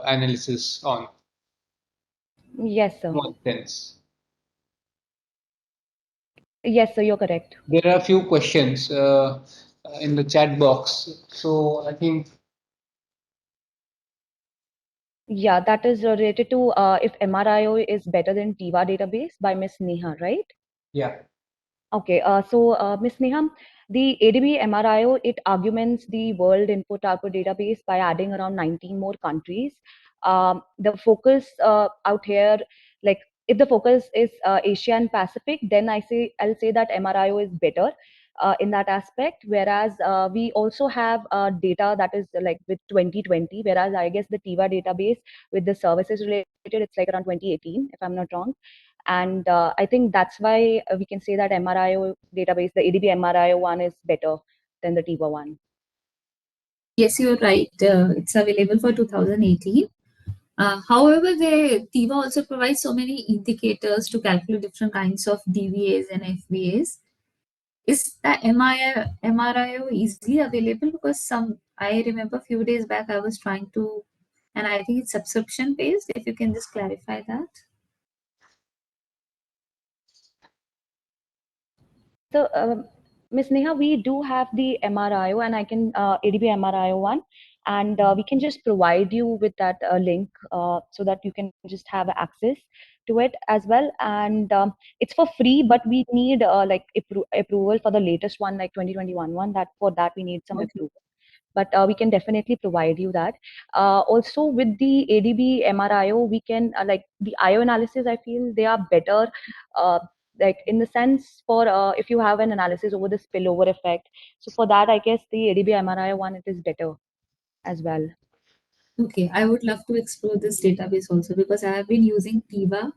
S1: analysis on.
S2: Yes, sir.
S1: One sense.
S2: Yes, sir. You're correct.
S1: There are a few questions in the chat box. So I think,
S2: Yeah, that is related to if MRIO is better than TIVA database by Miss Neha, right?
S1: yeah.
S2: Okay. So Miss Neha, The ADB MRIO, it augments the world input output database by adding around 19 more countries. The focus out here, like if the focus is Asia and Pacific, then I'll say that MRIO is better in that aspect. Whereas we also have data that is like with 2020, whereas I guess the TIVA database with the services related, it's like around 2018, if I'm not wrong. And I think that's why we can say that MRIO database, the ADB MRIO one is better than the TIVA one.
S5: Yes, you're right. It's available for 2018. However, the TIVA also provides so many indicators to calculate different kinds of DVAs and FVAs. Is the MRIO easily available? Because I remember a few days back I was trying to, and I think it's subscription based. If you can just clarify that.
S2: So, Ms. Neha, we do have the MRIO, and I can ADB MRIO one, and we can just provide you with that link so that you can just have access to it as well. And it's for free, but we need like approval for the latest one, like 2021 one. That for that we need some
S5: Okay.
S2: approval. But we can definitely provide you that. Also, with the ADB MRIO, we can like the IO analysis. I feel they are better. Like in the sense for if you have an analysis over the spillover effect, so for that I guess the ADB MRIO one, it is better as well.
S5: Okay, I would love to explore this database also because I have been using TIVA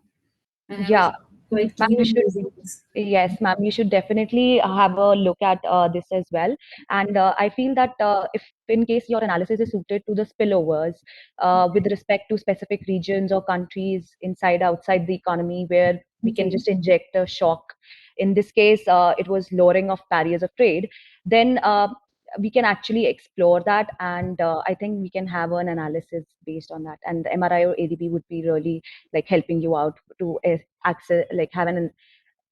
S5: and I was
S2: Yeah,
S5: quite
S2: ma'am,
S5: keen
S2: you
S5: on
S2: should.
S5: using this.
S2: Yes, ma'am, you should definitely have a look at this as well. And I feel that if in case your analysis is suited to the spillovers with respect to specific regions or countries inside, outside the economy, where we can
S5: Okay.
S2: just inject a shock. In this case, it was lowering of barriers of trade. Then we can actually explore that, and I think we can have an analysis based on that. And the MRI or ADB would be really like helping you out to access, like have an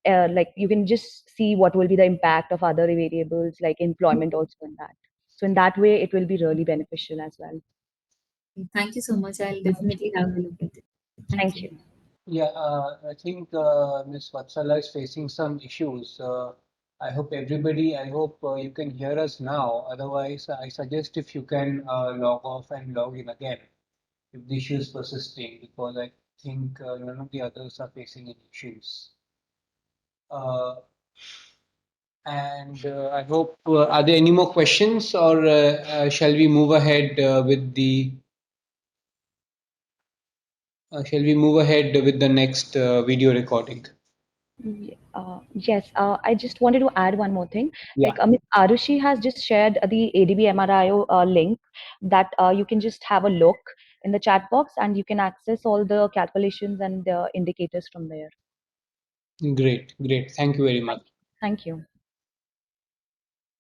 S2: like you can just see what will be the impact of other variables like employment also in that. So in that way, it will be really beneficial as well.
S5: Thank you so much. I'll definitely have a look at it. Thank
S2: Thank
S5: you.
S2: you.
S1: Yeah, I think Ms. Vatsala is facing some issues. I hope you can hear us now. Otherwise, I suggest if you can log off and log in again if the issue is persisting, because I think none of the others are facing any issues. Uh, and I hope, are there any more questions, or shall we move ahead with the next video recording?
S2: Yes, I just wanted to add one more thing.
S1: Yeah.
S2: Like Ms. Arushi has just shared the ADB MRIO link that you can just have a look in the chat box, and you can access all the calculations and the indicators from there.
S1: Great, great. Thank you very much.
S2: Thank you.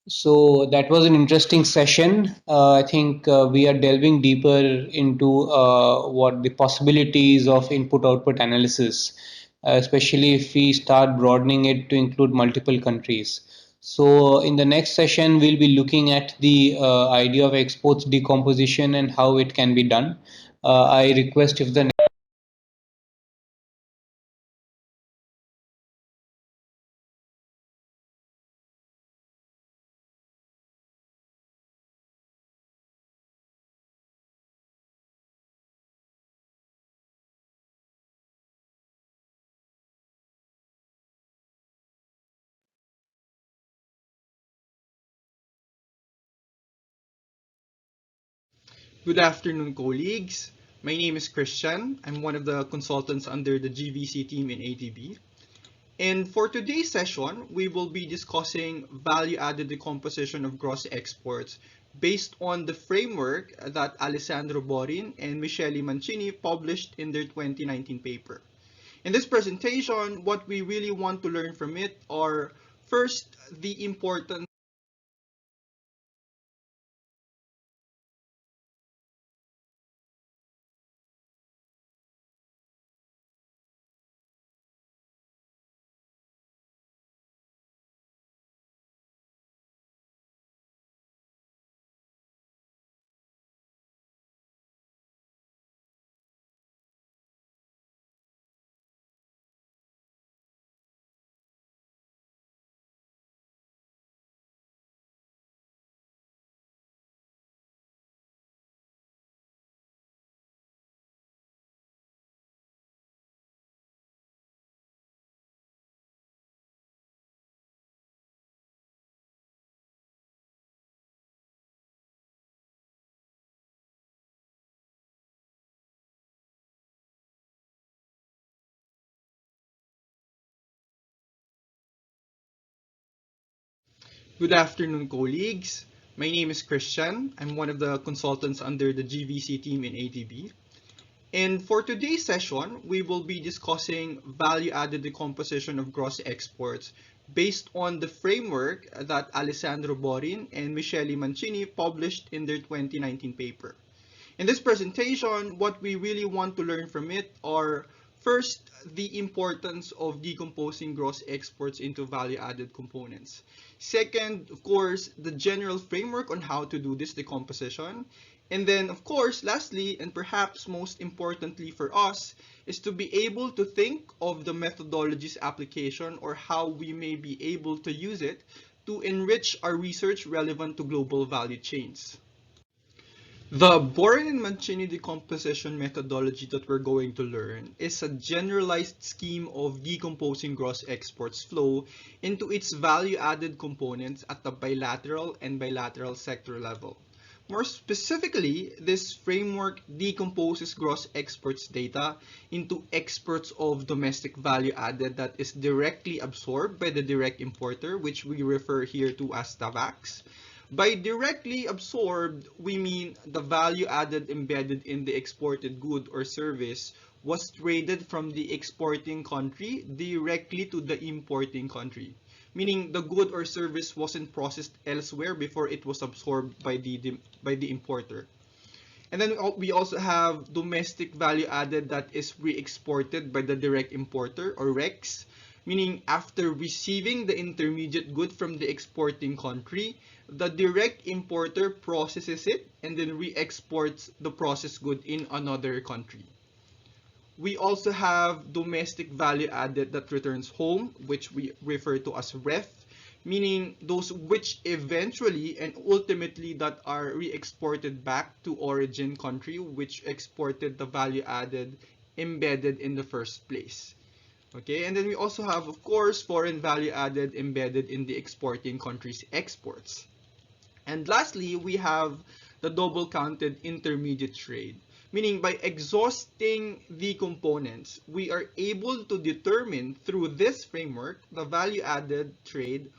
S1: So that was an interesting session. I think we are delving deeper into what the possibilities of input-output analysis, especially if we start broadening it to include multiple countries. So in the next session, we'll be looking at the idea of exports decomposition and how it can be done. I request if the
S6: Good afternoon, colleagues. My name is Christian. I'm one of the consultants under the GVC team in ADB. And for today's session, we will be discussing value-added decomposition of gross exports based on the framework that Alessandro Borin and Michele Mancini published in their 2019 paper. In this presentation, what we really want to learn from it are first, the importance Good afternoon, colleagues. My name is Christian. I'm one of the consultants under the GVC team in ATB. And for today's session, we will be discussing value-added decomposition of gross exports based on the framework that Alessandro Borin and Michele Mancini published in their 2019 paper. In this presentation, what we really want to learn from it are first, the importance of decomposing gross exports into value-added components. Second, of course, the general framework on how to do this decomposition. And then, of course, lastly, and perhaps most importantly for us, is to be able to think of the methodology's application or how we may be able to use it to enrich our research relevant to global value chains. The Borin and Mancini decomposition methodology that we're going to learn is a generalized scheme of decomposing gross exports flow into its value-added components at the bilateral and bilateral sector level. More specifically, this framework decomposes gross exports data into exports of domestic value added that is directly absorbed by the direct importer, which we refer here to as TAVAX. By directly absorbed, we mean the value added embedded in the exported good or service was traded from the exporting country directly to the importing country, meaning the good or service wasn't processed elsewhere before it was absorbed by the importer. And then we also have domestic value added that is re-exported by the direct importer or REX, meaning after receiving the intermediate good from the exporting country, the direct importer processes it and then re-exports the processed good in another country. We also have domestic value added that returns home, which we refer to as REF, meaning those which eventually and ultimately that are re-exported back to origin country, which exported the value added embedded in the first place. Okay, and then we also have, of course, foreign value added embedded in the exporting country's exports. And lastly, we have the double counted intermediate trade, meaning by exhausting the components, we are able to determine through this framework the value added trade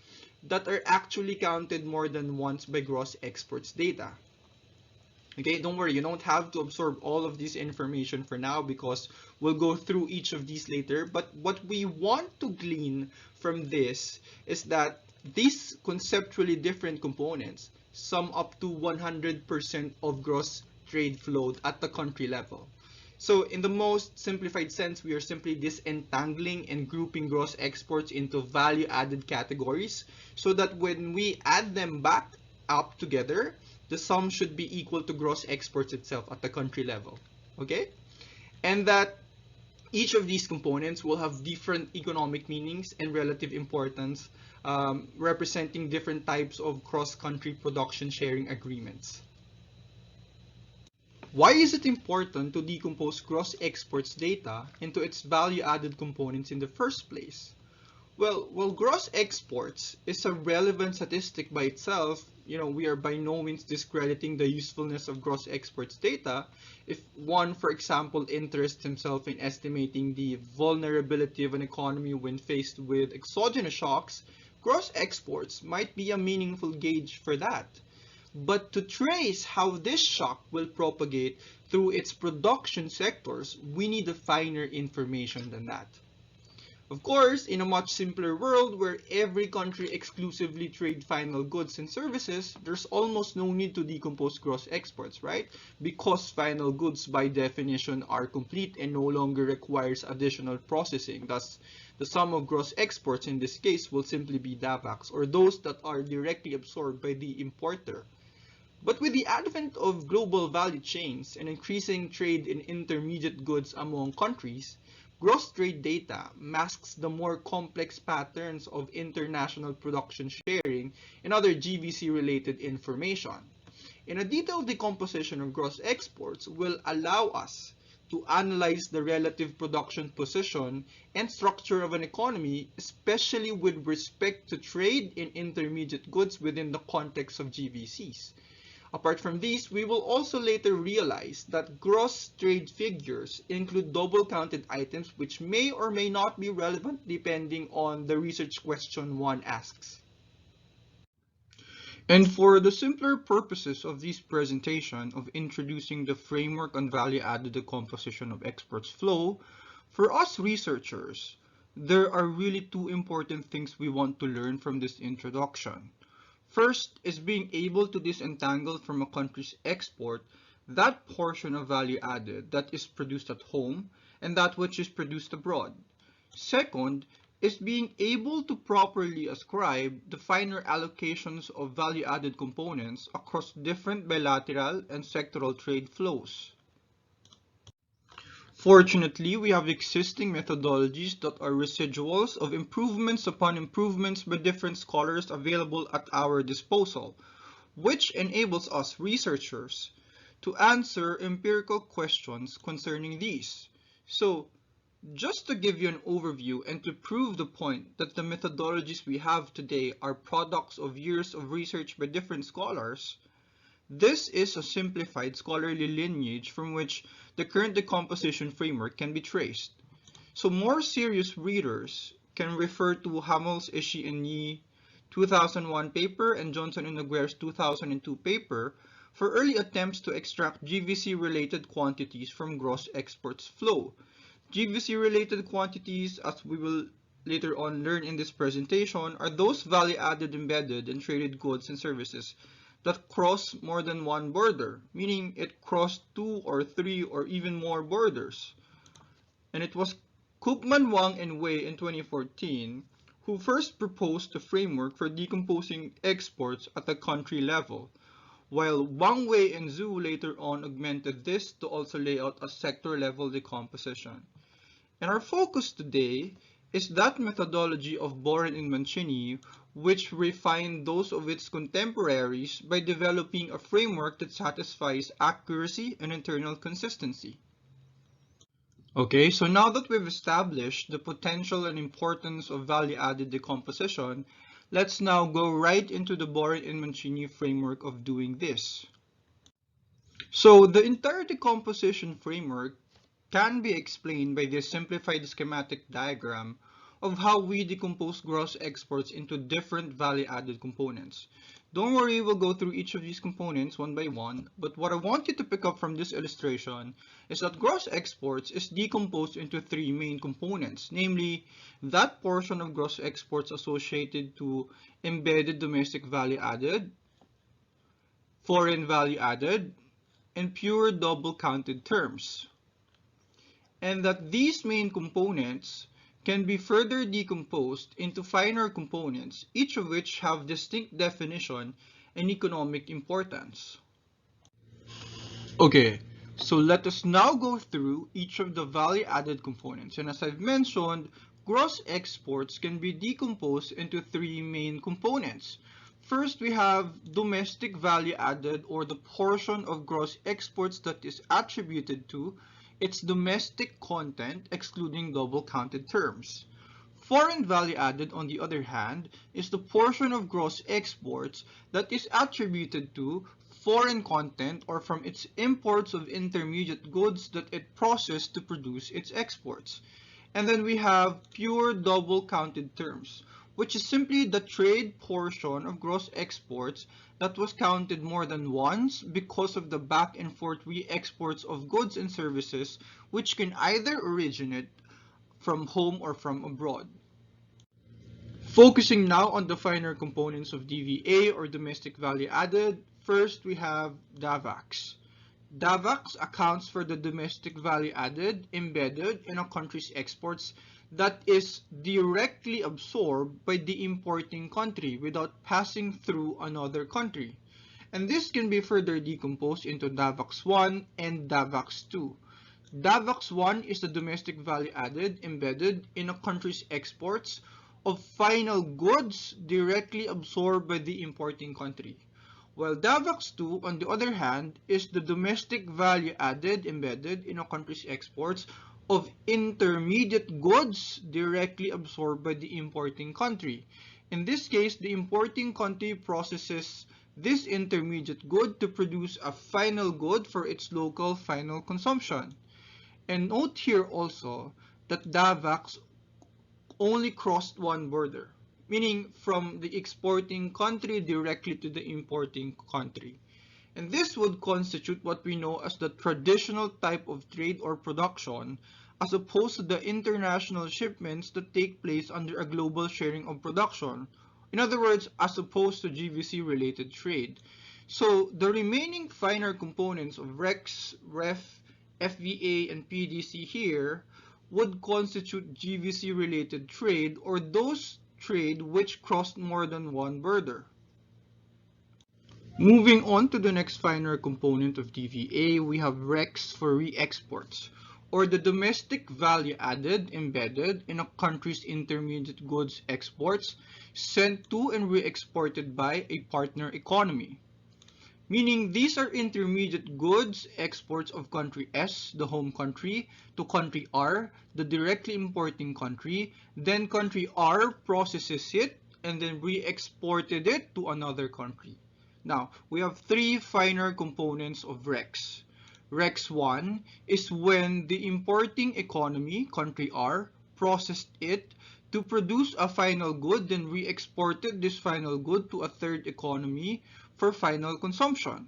S6: that are actually counted more than once by gross exports data. Okay, don't worry, you don't have to absorb all of this information for now because we'll go through each of these later. But what we want to glean from this is that these conceptually different components sum up to 100% of gross trade flow at the country level. So in the most simplified sense, we are simply disentangling and grouping gross exports into value-added categories so that when we add them back up together, the sum should be equal to gross exports itself at the country level, okay? And that each of these components will have different economic meanings and relative importance, representing different types of cross-country production sharing agreements. Why is it important to decompose gross exports data into its value-added components in the first place? Well, gross exports is a relevant statistic by itself. We are by no means discrediting the usefulness of gross exports data. If one, for example, interests himself in estimating the vulnerability of an economy when faced with exogenous shocks, gross exports might be a meaningful gauge for that. But to trace how this shock will propagate through its production sectors, we need a finer information than that. Of course, in a much simpler world where every country exclusively trade final goods and services, there's almost no need to decompose gross exports, right? Because final goods by definition are complete and no longer requires additional processing. Thus, the sum of gross exports in this case will simply be DAVAX, or those that are directly absorbed by the importer. But with the advent of global value chains and increasing trade in intermediate goods among countries, gross trade data masks the more complex patterns of international production sharing and other GVC-related information. In a detailed decomposition of gross exports will allow us to analyze the relative production position and structure of an economy, especially with respect to trade in intermediate goods within the context of GVCs. Apart from these, we will also later realize that gross trade figures include double-counted items which may or may not be relevant depending on the research question one asks. And for the simpler purposes of this presentation of introducing the framework on value-added decomposition of exports flow, for us researchers, there are really two important things we want to learn from this introduction. First is being able to disentangle from a country's export that portion of value added that is produced at home and that which is produced abroad. Second is being able to properly ascribe the finer allocations of value-added components across different bilateral and sectoral trade flows. Fortunately, we have existing methodologies that are residuals of improvements upon improvements by different scholars available at our disposal, which enables us researchers to answer empirical questions concerning these. So, just to give you an overview and to prove the point that the methodologies we have today are products of years of research by different scholars, this is a simplified scholarly lineage from which the current decomposition framework can be traced. So more serious readers can refer to Hamel's, Ishii and Yi 2001 paper and Johnson and Nogueira's 2002 paper for early attempts to extract GVC-related quantities from gross exports flow. GVC-related quantities, as we will later on learn in this presentation, are those value-added embedded and traded goods and services that cross more than one border, meaning it crossed 2 or 3 or even more borders. And it was Koopman, Wang, and Wei in 2014 who first proposed the framework for decomposing exports at the country level, while Wang, Wei, and Zhu later on augmented this to also lay out a sector-level decomposition. And our focus today is that methodology of Boren and Mancini, which refined those of its contemporaries by developing a framework that satisfies accuracy and internal consistency. Okay, so now that we've established the potential and importance of value-added decomposition, let's now go right into the Boren and Mancini framework of doing this. So the entire decomposition framework can be explained by this simplified schematic diagram of how we decompose gross exports into different value-added components. Don't worry, we'll go through each of these components one by one, but what I want you to pick up from this illustration is that gross exports is decomposed into three main components, namely that portion of gross exports associated to embedded domestic value added, foreign value added, and pure double counted terms. And that these main components can be further decomposed into finer components, each of which have distinct definition and economic importance. Okay, so let us now go through each of the value-added components. And as I've mentioned, gross exports can be decomposed into three main components. First, we have domestic value added, or the portion of gross exports that is attributed to its domestic content, excluding double counted terms. Foreign value added, on the other hand, is the portion of gross exports that is attributed to foreign content or from its imports of intermediate goods that it processed to produce its exports. And then we have pure double counted terms, which is simply the trade portion of gross exports that was counted more than once because of the back and forth re-exports of goods and services, which can either originate from home or from abroad. Focusing now on the finer components of DVA, or domestic value added, first we have DAVAX. DAVAX accounts for the domestic value added embedded in a country's exports that is directly absorbed by the importing country without passing through another country. And this can be further decomposed into DAVAX 1 and DAVAX 2. DAVAX 1 is the domestic value added embedded in a country's exports of final goods directly absorbed by the importing country. While DAVAX 2, on the other hand, is the domestic value added embedded in a country's exports of intermediate goods directly absorbed by the importing country. In this case, the importing country processes this intermediate good to produce a final good for its local final consumption. And note here also that DAVAX only crossed one border. meaning from the exporting country directly to the importing country. And this would constitute what we know as the traditional type of trade or production, as opposed to the international shipments that take place under a global sharing of production. In other words, as opposed to GVC related trade. So the remaining finer components of REX, REF, FVA, and PDC here would constitute GVC related trade, or those trade which crossed more than one border. Moving on to the next finer component of DVA, we have REX for re-exports, or the domestic value added embedded in a country's intermediate goods exports sent to and re-exported by a partner economy. Meaning these are intermediate goods exports of country S, the home country, to country R, the directly importing country, then country R processes it and then re-exported it to another country. Now, we have three finer components of REX. REX 1 is when the importing economy, country R, processed it to produce a final good, then re-exported this final good to a third economy for final consumption.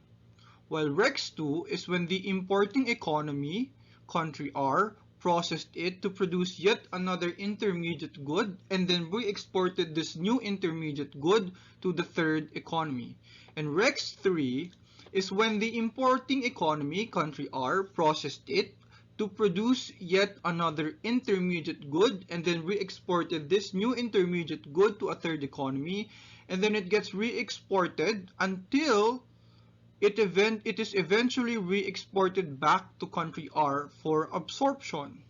S6: While REX 2 is when the importing economy, country R, processed it to produce yet another intermediate good and then re-exported this new intermediate good to the third economy. And REX 3 is when the importing economy, country R, processed it to produce yet another intermediate good and then re-exported this new intermediate good to a third economy, and then it gets re-exported until it is eventually re-exported back to country R for absorption.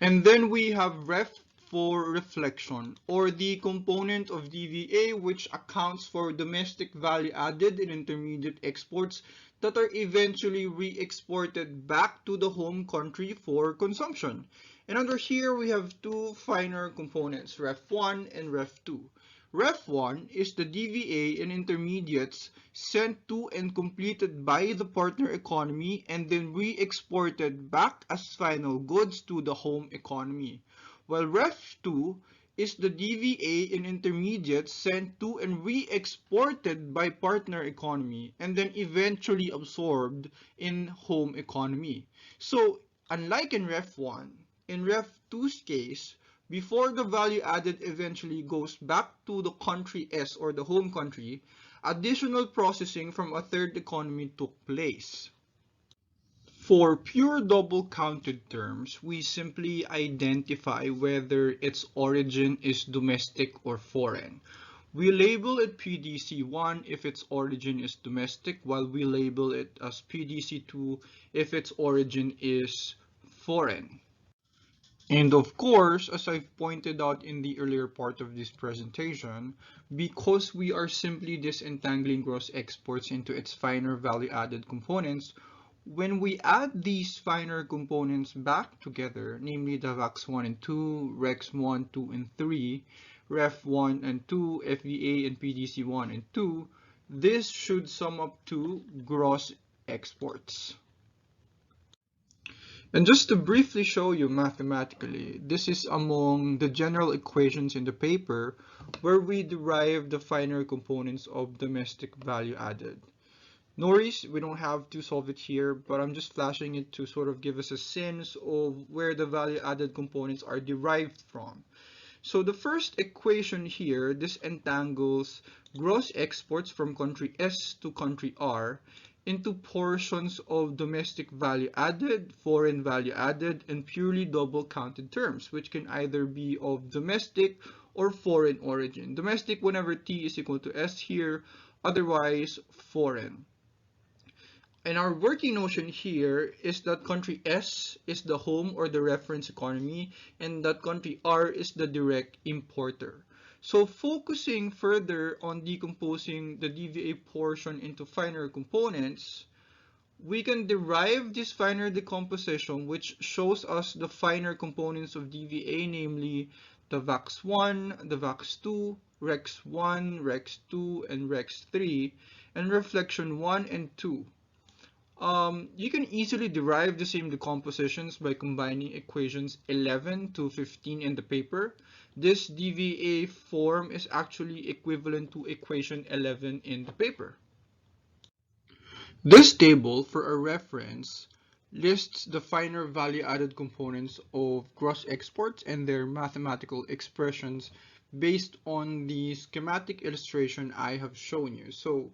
S6: And then we have ref for reflection, or the component of DVA which accounts for domestic value added in intermediate exports that are eventually re-exported back to the home country for consumption. And under here we have two finer components, ref 1 and ref 2. Ref 1 is the DVA in intermediates sent to and completed by the partner economy and then re-exported back as final goods to the home economy. While Ref 2 is the DVA in intermediates sent to and re-exported by partner economy and then eventually absorbed in home economy. So unlike in Ref 1, in Ref 2's case, before the value added eventually goes back to the country S or the home country, additional processing from a third economy took place. For pure double counted terms, we simply identify whether its origin is domestic or foreign. We label it PDC1 if its origin is domestic, while we label it as PDC2 if its origin is foreign. And of course, as I've pointed out in the earlier part of this presentation, because we are simply disentangling gross exports into its finer value-added components, when we add these finer components back together, namely the VAX 1 and 2, REX 1, 2, and 3, REF 1 and 2, FVA and PDC 1 and 2, this should sum up to gross exports. And just to briefly show you mathematically, this is among the general equations in the paper where we derive the finer components of domestic value added. No worries, we don't have to solve it here, but I'm just flashing it to sort of give us a sense of where the value added components are derived from. So the first equation here, this entangles gross exports from country S to country R into portions of domestic value added, foreign value added, and purely double counted terms, which can either be of domestic or foreign origin. Domestic whenever T is equal to S here, otherwise foreign. And our working notion here is that country S is the home or the reference economy, and that country R is the direct importer. So focusing further on decomposing the DVA portion into finer components, we can derive this finer decomposition which shows us the finer components of DVA, namely the VAX 1, the VAX 2, REX 1, REX 2, and REX 3, and reflection 1 and 2. You can easily derive the same decompositions by combining equations 11 to 15 in the paper. This DVA form is actually equivalent to equation 11 in the paper. This table, for a reference, lists the finer value-added components of gross exports and their mathematical expressions based on the schematic illustration I have shown you. So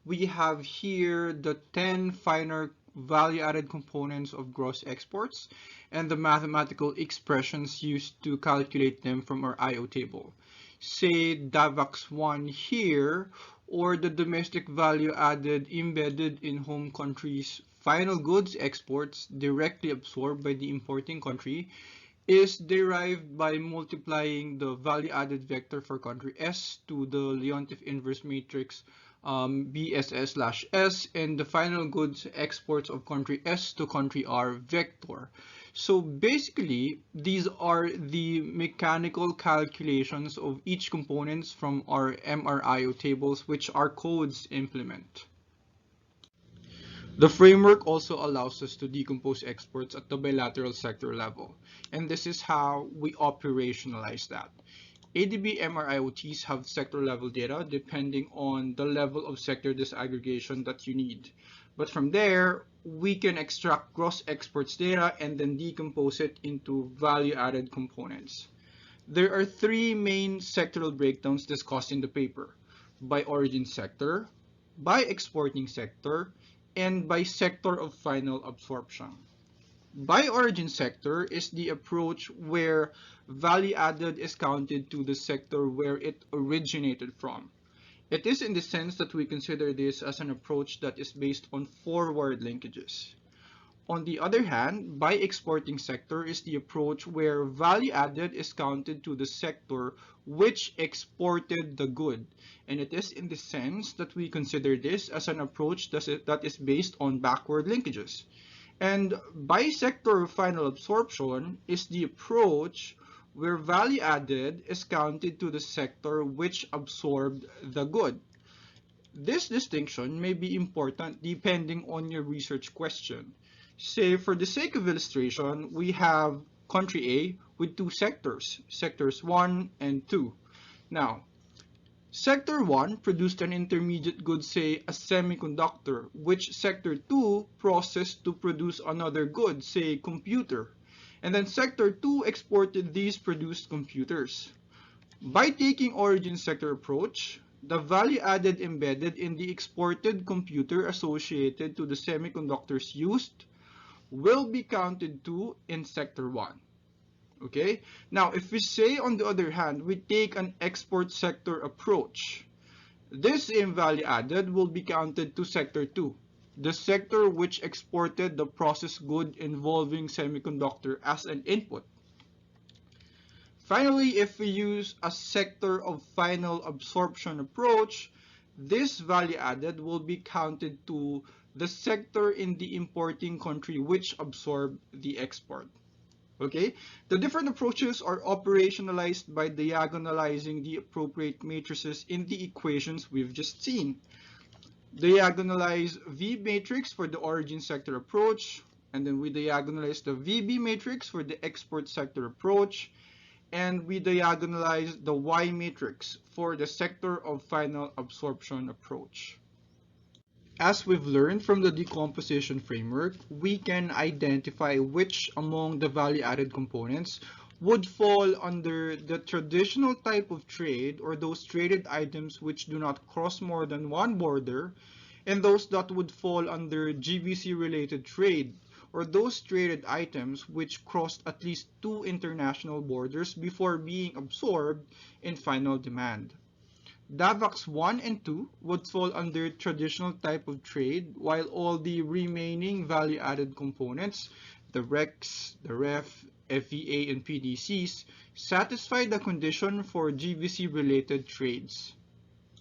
S6: we have here the 10 finer value-added components of gross exports and the mathematical expressions used to calculate them from our IO table. Say DAVAX1 here, or the domestic value added embedded in home country's final goods exports directly absorbed by the importing country, is derived by multiplying the value added vector for country S to the Leontief inverse matrix BSS/S and the final goods exports of country S to country R vector. So basically, these are the mechanical calculations of each components from our MRIO tables, which our codes implement. The framework also allows us to decompose exports at the bilateral sector level, and this is how we operationalize that. ADB MRIOTs have sector level data depending on the level of sector disaggregation that you need. But from there, we can extract gross exports data and then decompose it into value-added components. There are three main sectoral breakdowns discussed in the paper: by origin sector, by exporting sector, and by sector of final absorption. By origin sector is the approach where value added is counted to the sector where it originated from. It is in the sense that we consider this as an approach that is based on forward linkages. On the other hand, by exporting sector is the approach where value added is counted to the sector which exported the good. And it is in the sense that we consider this as an approach that is based on backward linkages. And by sector final absorption is the approach where value added is counted to the sector which absorbed the good. This distinction may be important depending on your research question. Say, for the sake of illustration, we have country A with two sectors, sectors 1 and 2. Now, Sector 1 produced an intermediate good, say a semiconductor, which Sector 2 processed to produce another good, say computer. And then Sector 2 exported these produced computers. By taking origin sector approach, the value added embedded in the exported computer associated to the semiconductors used will be counted to in Sector 1. Okay, now if we say on the other hand, we take an export sector approach, this same value added will be counted to Sector 2, the sector which exported the processed good involving semiconductor as an input. Finally, if we use a sector of final absorption approach, this value added will be counted to the sector in the importing country which absorbed the export. Okay, the different approaches are operationalized by diagonalizing the appropriate matrices in the equations we've just seen. Diagonalize V matrix for the origin sector approach, and then we diagonalize the VB matrix for the export sector approach, and we diagonalize the Y matrix for the sector of final absorption approach. As we've learned from the decomposition framework, we can identify which among the value-added components would fall under the traditional type of trade, or those traded items which do not cross more than one border, and those that would fall under GVC-related trade, or those traded items which crossed at least two international borders before being absorbed in final demand. DAVAX 1 and 2 would fall under traditional type of trade, while all the remaining value-added components, the REX, the REF, FVA, and PDCs, satisfy the condition for GVC-related trades.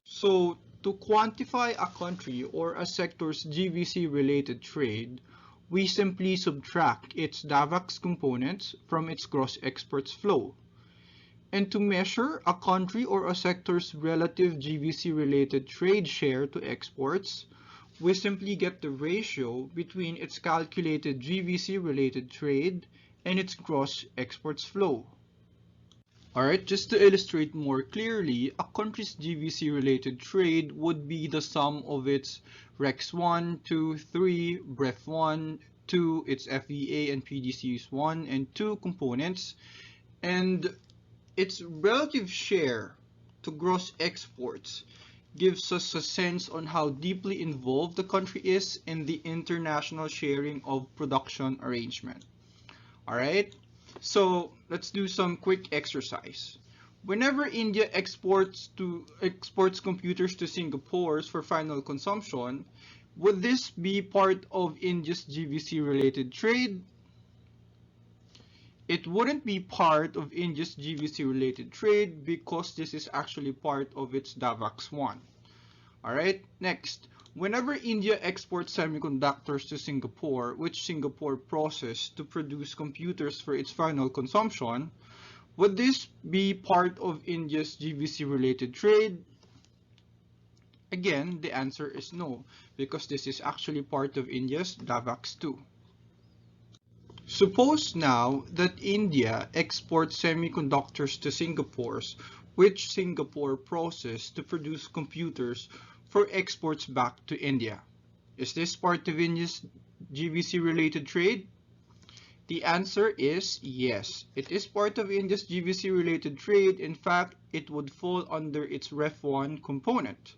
S6: So, to quantify a country or a sector's GVC-related trade, we simply subtract its DAVAX components from its gross exports flow. And to measure a country or a sector's relative GVC-related trade share to exports, we simply get the ratio between its calculated GVC-related trade and its gross exports flow. Alright, just to illustrate more clearly, a country's GVC-related trade would be the sum of its REX 1, 2, 3, BREF 1, 2, its FEA and PDCs 1 and 2 components, and its relative share to gross exports gives us a sense on how deeply involved the country is in the international sharing of production arrangement. Alright, so let's do some quick exercise. Whenever India exports computers to Singapore for final consumption, would this be part of India's GVC related trade? It wouldn't be part of India's GVC related trade because this is actually part of its DAVAX 1. Alright, next. Whenever India exports semiconductors to Singapore, which Singapore processes to produce computers for its final consumption, would this be part of India's GVC-related trade? Again, the answer is no, because this is actually part of India's DAVAX 2. Suppose now that India exports semiconductors to Singapore, which Singapore processes to produce computers for exports back to India. Is this part of India's GVC related trade? The answer is yes. It is part of India's GVC related trade. In fact, it would fall under its REF1 component.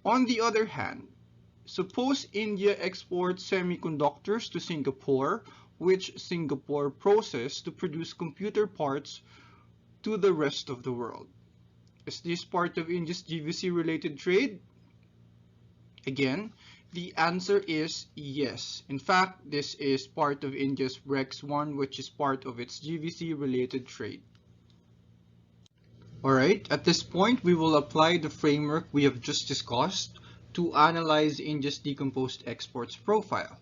S6: On the other hand, suppose India exports semiconductors to Singapore, which Singapore processes to produce computer parts to the rest of the world. Is this part of India's GVC related trade? Again, the answer is yes. In fact, this is part of India's REX 1, which is part of its GVC related trade. Alright, at this point, we will apply the framework we have just discussed to analyze India's decomposed exports profile.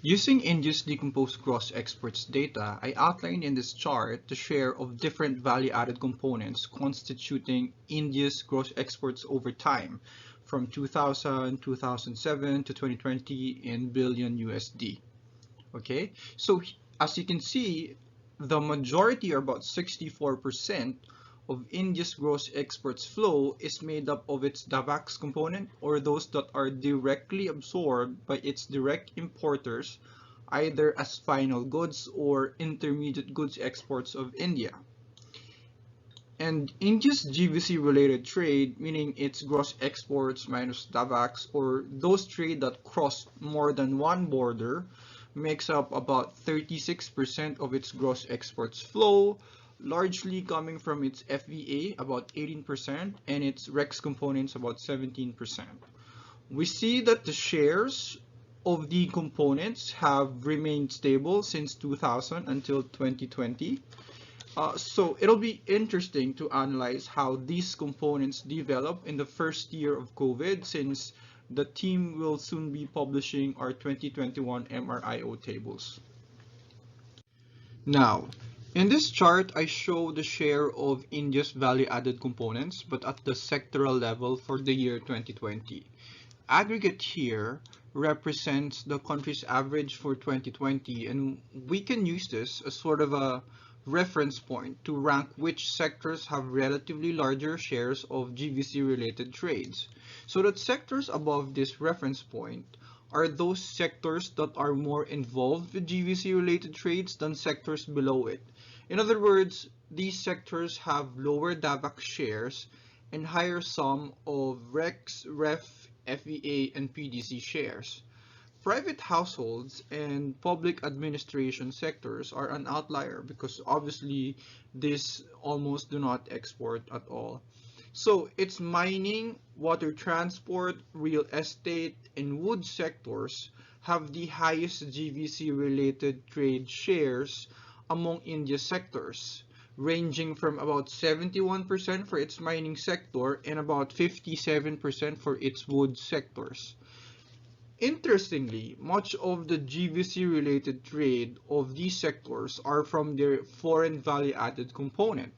S6: Using India's decomposed gross exports data, I outlined in this chart the share of different value-added components constituting India's gross exports over time from 2000, 2007 to 2020 in billion USD. Okay, so as you can see, the majority, or about 64%, of India's gross exports flow is made up of its DAVAX component, or those that are directly absorbed by its direct importers, either as final goods or intermediate goods exports of India. And India's GVC related trade, meaning its gross exports minus DAVAX, or those trade that cross more than one border, makes up about 36% of its gross exports flow, largely coming from its FEA, about 18%, and its REX components, about 17%. We see that the shares of the components have remained stable since 2000 until 2020. So it'll be interesting to analyze how these components develop in the first year of COVID, since the team will soon be publishing our 2021 MRIO tables. Now, in this chart, I show the share of India's value-added components, but at the sectoral level for the year 2020. Aggregate here represents the country's average for 2020, and we can use this as sort of a reference point to rank which sectors have relatively larger shares of GVC-related trades. So that sectors above this reference point are those sectors that are more involved with GVC-related trades than sectors below it. In other words, these sectors have lower DAVAX shares and higher sum of REX, REF, FEA, and PDC shares. Private households and public administration sectors are an outlier because obviously these almost do not export at all. So it's mining, water transport, real estate, and wood sectors have the highest GVC related trade shares among India's sectors, ranging from about 71% for its mining sector and about 57% for its wood sectors. Interestingly, much of the GVC related trade of these sectors are from their foreign value-added component.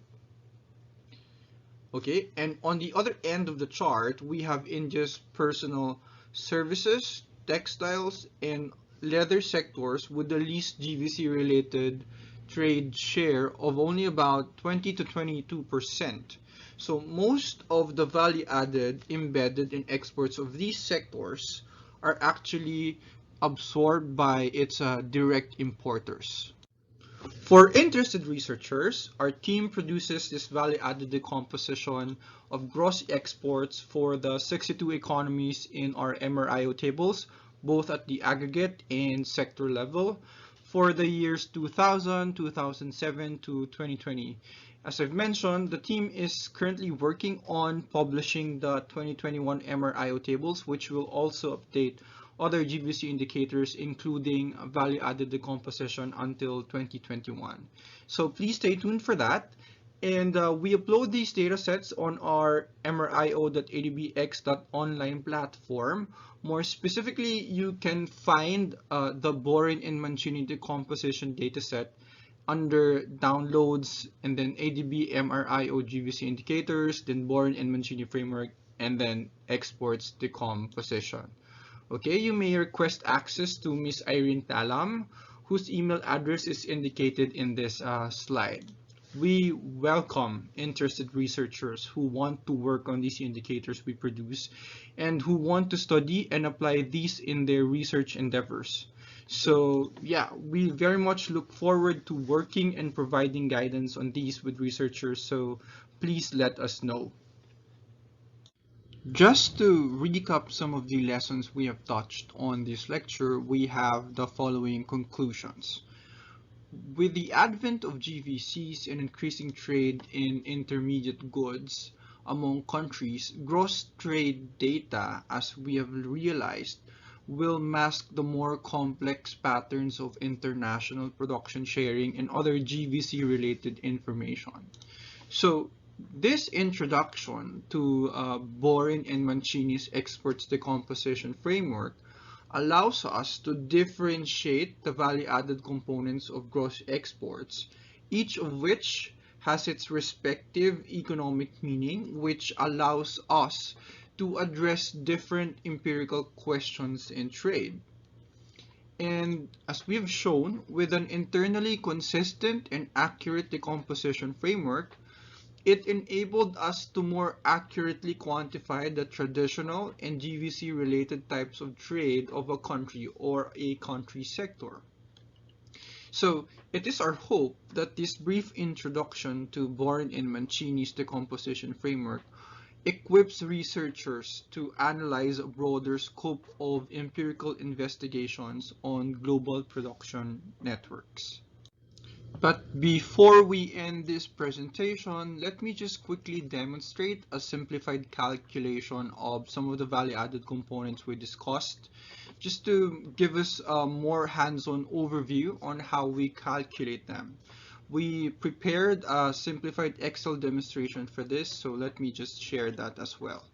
S6: Okay, and on the other end of the chart, we have India's personal services, textiles, and leather sectors with the least GVC related trade share of only about 20 to 22%. So most of the value added embedded in exports of these sectors are actually absorbed by its direct importers. For interested researchers, our team produces this value-added decomposition of gross exports for the 62 economies in our MRIO tables, both at the aggregate and sector level, for the years 2000, 2007 to 2020. As I've mentioned, the team is currently working on publishing the 2021 MRIO tables, which will also update other GVC indicators, including value-added decomposition until 2021. So please stay tuned for that. And we upload these data sets on our mrio.adbx.online platform. More specifically, you can find the Borin and Mancini decomposition dataset under downloads and then ADB MRIO GVC indicators, then Borin and Mancini framework, and then exports decomposition. Okay, you may request access to Miss Irene Talam, whose email address is indicated in this slide. We welcome interested researchers who want to work on these indicators we produce and who want to study and apply these in their research endeavors. So yeah, we very much look forward to working and providing guidance on these with researchers, so please let us know. Just to recap some of the lessons we have touched on this lecture, we have the following conclusions. With the advent of GVCs and increasing trade in intermediate goods among countries, gross trade data, as we have realized, will mask the more complex patterns of international production sharing and other GVC-related information. So this introduction to Borin and Mancini's exports decomposition framework allows us to differentiate the value-added components of gross exports, each of which has its respective economic meaning, which allows us to address different empirical questions in trade. And as we've shown, with an internally consistent and accurate decomposition framework, it enabled us to more accurately quantify the traditional and GVC-related types of trade of a country or a country sector. So it is our hope that this brief introduction to Borin and Mancini's decomposition framework equips researchers to analyze a broader scope of empirical investigations on global production networks. But before we end this presentation, let me just quickly demonstrate a simplified calculation of some of the value-added components we discussed, just to give us a more hands-on overview on how we calculate them. We prepared a simplified Excel demonstration for this, so let me just share that as well.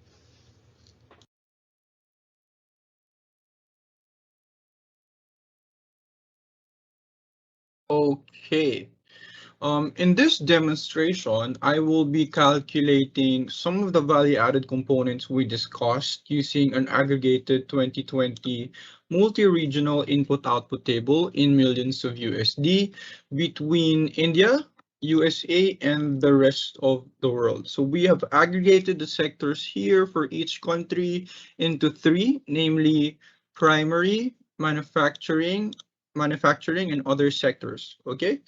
S6: Okay. In this demonstration, I will be calculating some of the value-added components we discussed using an aggregated 2020 multi-regional input-output table in millions of USD between India, USA, and the rest of the world. So we have aggregated the sectors here for each country into three, namely primary, manufacturing, and other sectors, okay?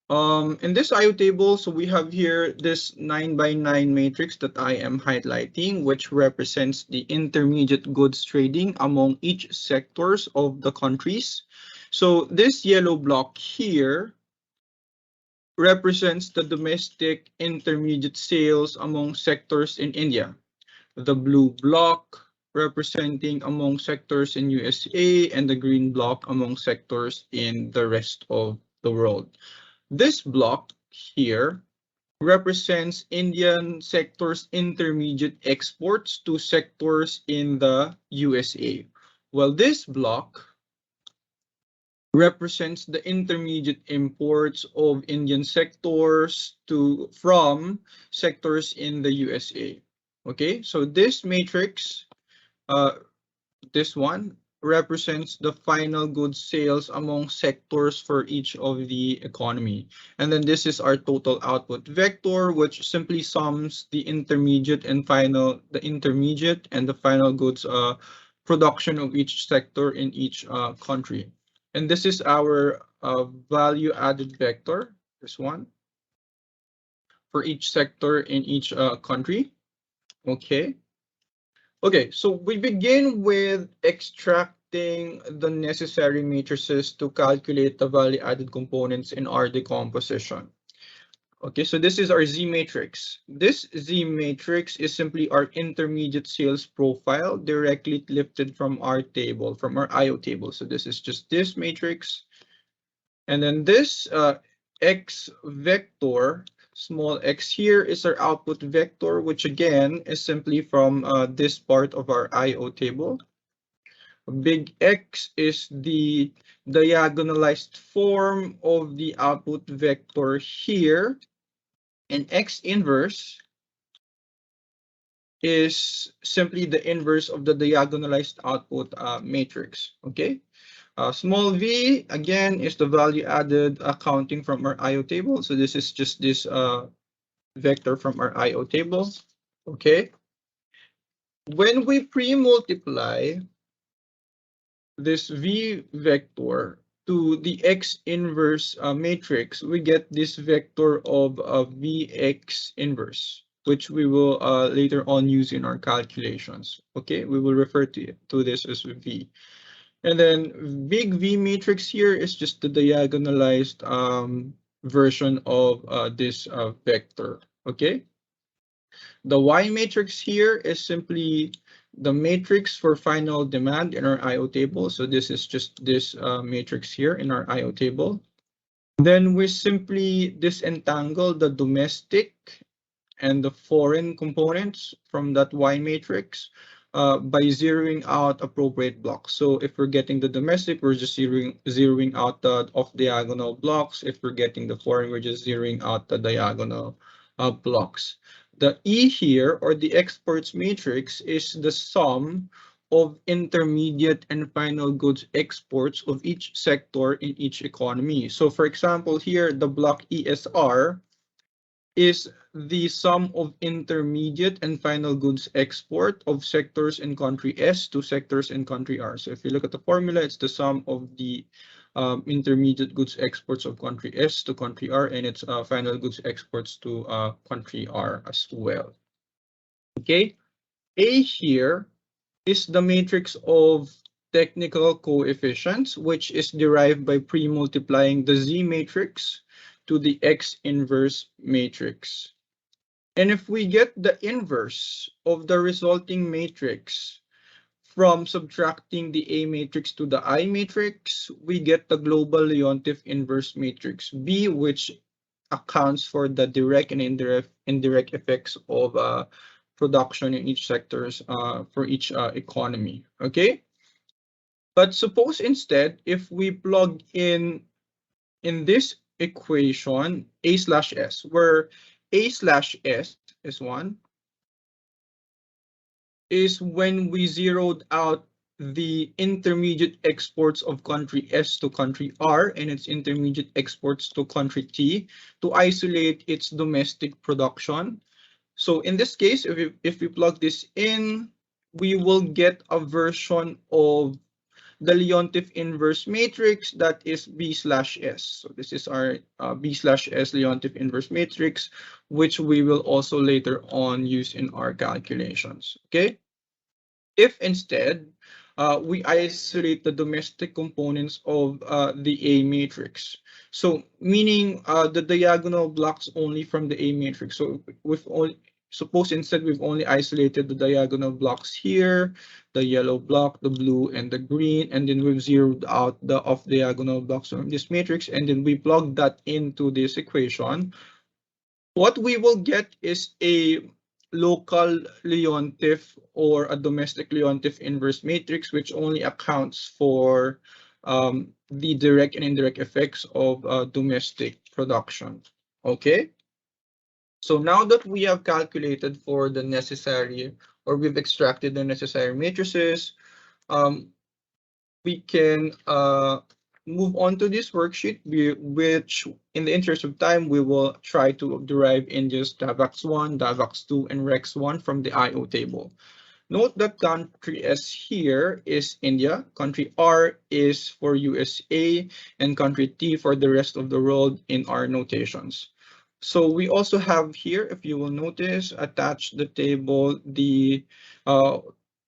S6: In this IO table, so we have here this 9x9 matrix that I am highlighting, which represents the intermediate goods trading among each sectors of the countries. So this yellow block here represents the domestic intermediate sales among sectors in India. The blue block representing among sectors in USA, and the green block among sectors in the rest of the world. This block here represents Indian sector's intermediate exports to sectors in the USA, while this block represents the intermediate imports of Indian sectors from sectors in the USA. Okay, so this matrix this one represents the final goods sales among sectors for each of the economy. And then this is our total output vector, which simply sums the intermediate and the final goods production of each sector in each country. And this is our value added vector, this one, for each sector in each country. Okay. Okay, so we begin with extracting the necessary matrices to calculate the value-added components in our decomposition. Okay, so this is our Z matrix. This Z matrix is simply our intermediate sales profile directly lifted from our table, from our IO table. So this is just this matrix. And then this X vector, small x here, is our output vector, which again is simply from this part of our IO table. Big X is the diagonalized form of the output vector here, and X inverse is simply the inverse of the diagonalized output matrix. Okay. Small v, again, is the value added accounting from our IO table. So this is just this vector from our IO table. Okay. When we pre-multiply this v vector to the x inverse matrix, we get this vector of vx inverse, which we will later on use in our calculations. Okay, we will refer to this as v. And then big V matrix here is just the diagonalized version of this vector, okay? The Y matrix here is simply the matrix for final demand in our IO table. So this is just this matrix here in our IO table. Then we simply disentangle the domestic and the foreign components from that Y matrix by zeroing out appropriate blocks. So if we're getting the domestic, we're just zeroing out the off-diagonal blocks. If we're getting the foreign, we're just zeroing out the diagonal blocks. The E here, or the exports matrix, is the sum of intermediate and final goods exports of each sector in each economy. So for example, here, the block ESR is the sum of intermediate and final goods export of sectors in country S to sectors in country R. So if you look at the formula, it's the sum of the intermediate goods exports of country S to country R, and its final goods exports to country R as well. Okay, A here is the matrix of technical coefficients, which is derived by pre-multiplying the Z matrix to the X inverse matrix. And if we get the inverse of the resulting matrix from subtracting the A matrix to the I matrix, we get the global Leontief inverse matrix B, which accounts for the direct and indirect effects of production in each sectors for each economy. Okay. But suppose instead, if we plug in this equation A/S, where A/S is one, is when we zeroed out the intermediate exports of country S to country R and its intermediate exports to country T to isolate its domestic production. So in this case, if we plug this in, we will get a version of the Leontief inverse matrix that is B/S. So this is our B/S Leontief inverse matrix, which we will also later on use in our calculations. Okay. If instead we isolate the domestic components of the A matrix, so meaning the diagonal blocks only from the A matrix. So suppose instead we've only isolated the diagonal blocks here, the yellow block, the blue, and the green, and then we've zeroed out the off-diagonal blocks from this matrix, and then we plug that into this equation. What we will get is a local Leontief or a domestic Leontief inverse matrix, which only accounts for the direct and indirect effects of domestic production. Okay. So now that we have calculated for the necessary, or we've extracted the necessary matrices, we can move on to this worksheet, which in the interest of time, we will try to derive in just DAVAX1, DAVAX2, and REX1 from the IO table. Note that country S here is India, country R is for USA, and country T for the rest of the world in our notations. So we also have here, if you will notice, attached the table,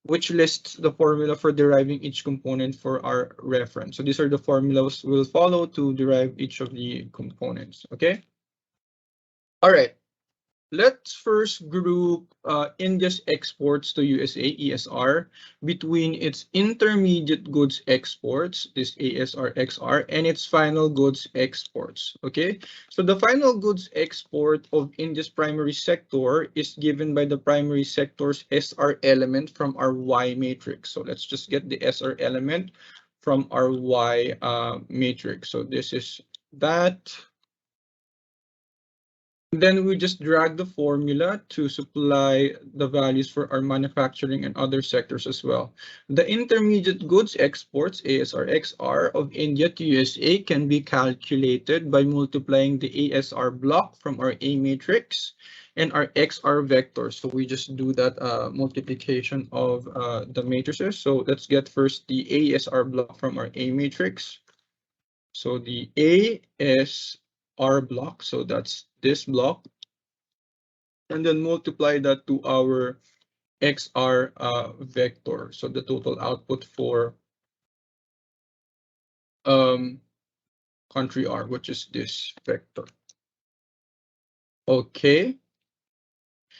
S6: which lists the formula for deriving each component for our reference. So these are the formulas we'll follow to derive each of the components, okay? All right. Let's first group India's exports to USA, ESR, between its intermediate goods exports, this ASR, XR, and its final goods exports, okay? So the final goods export of India's primary sector is given by the primary sector's SR element from our Y matrix. So let's just get the SR element from our Y matrix. So this is that. Then we just drag the formula to supply the values for our manufacturing and other sectors as well. The intermediate goods exports, ASR XR, of India to USA can be calculated by multiplying the ASR block from our A matrix and our XR vector. So we just do that multiplication of the matrices. So let's get first the ASR block from our A matrix. So the A is R block, so that's this block, and then multiply that to our XR vector. So the total output for country R, which is this vector. Okay.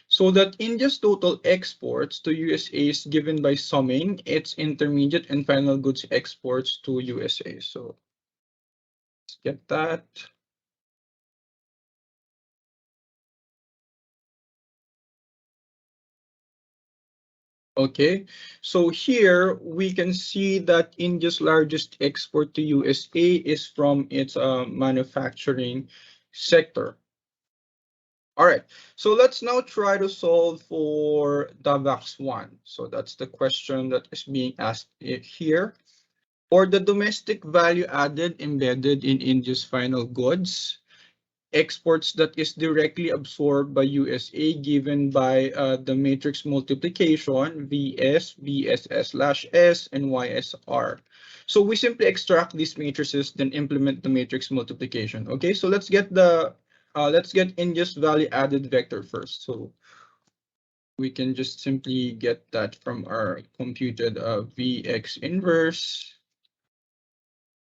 S6: So that India's total exports to USA is given by summing its intermediate and final goods exports to USA. So let's get that. Okay, so here we can see that India's largest export to USA is from its manufacturing sector. All right, so let's now try to solve for DAVAX1. So that's the question that is being asked here. For the domestic value added embedded in India's final goods, exports that is directly absorbed by USA given by the matrix multiplication VS, VSS/S, and YSR. So we simply extract these matrices, then implement the matrix multiplication. Okay, so let's get India's value added vector first. So we can just simply get that from our computed VX inverse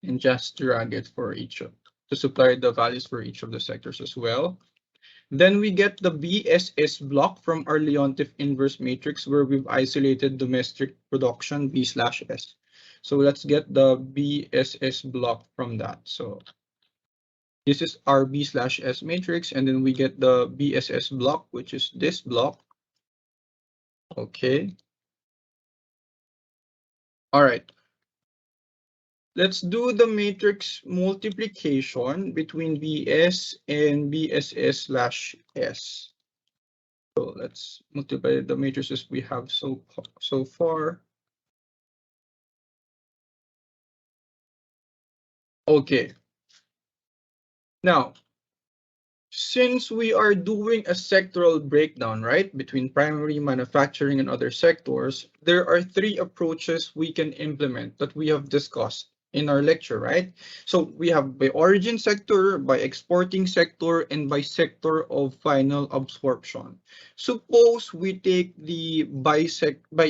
S6: and just drag it for each of to supply the values for each of the sectors as well. Then we get the BSS block from our Leontief inverse matrix where we've isolated domestic production B/S. So let's get the BSS block from that. So this is our B/S matrix, and then we get the BSS block, which is this block. Okay. All right. Let's do the matrix multiplication between VS and BSS/S. So let's multiply the matrices we have so far. Okay. Now, since we are doing a sectoral breakdown, right, between primary, manufacturing, and other sectors, there are three approaches we can implement that we have discussed in our lecture, right? So we have by origin sector, by exporting sector, and by sector of final absorption. Suppose we take the by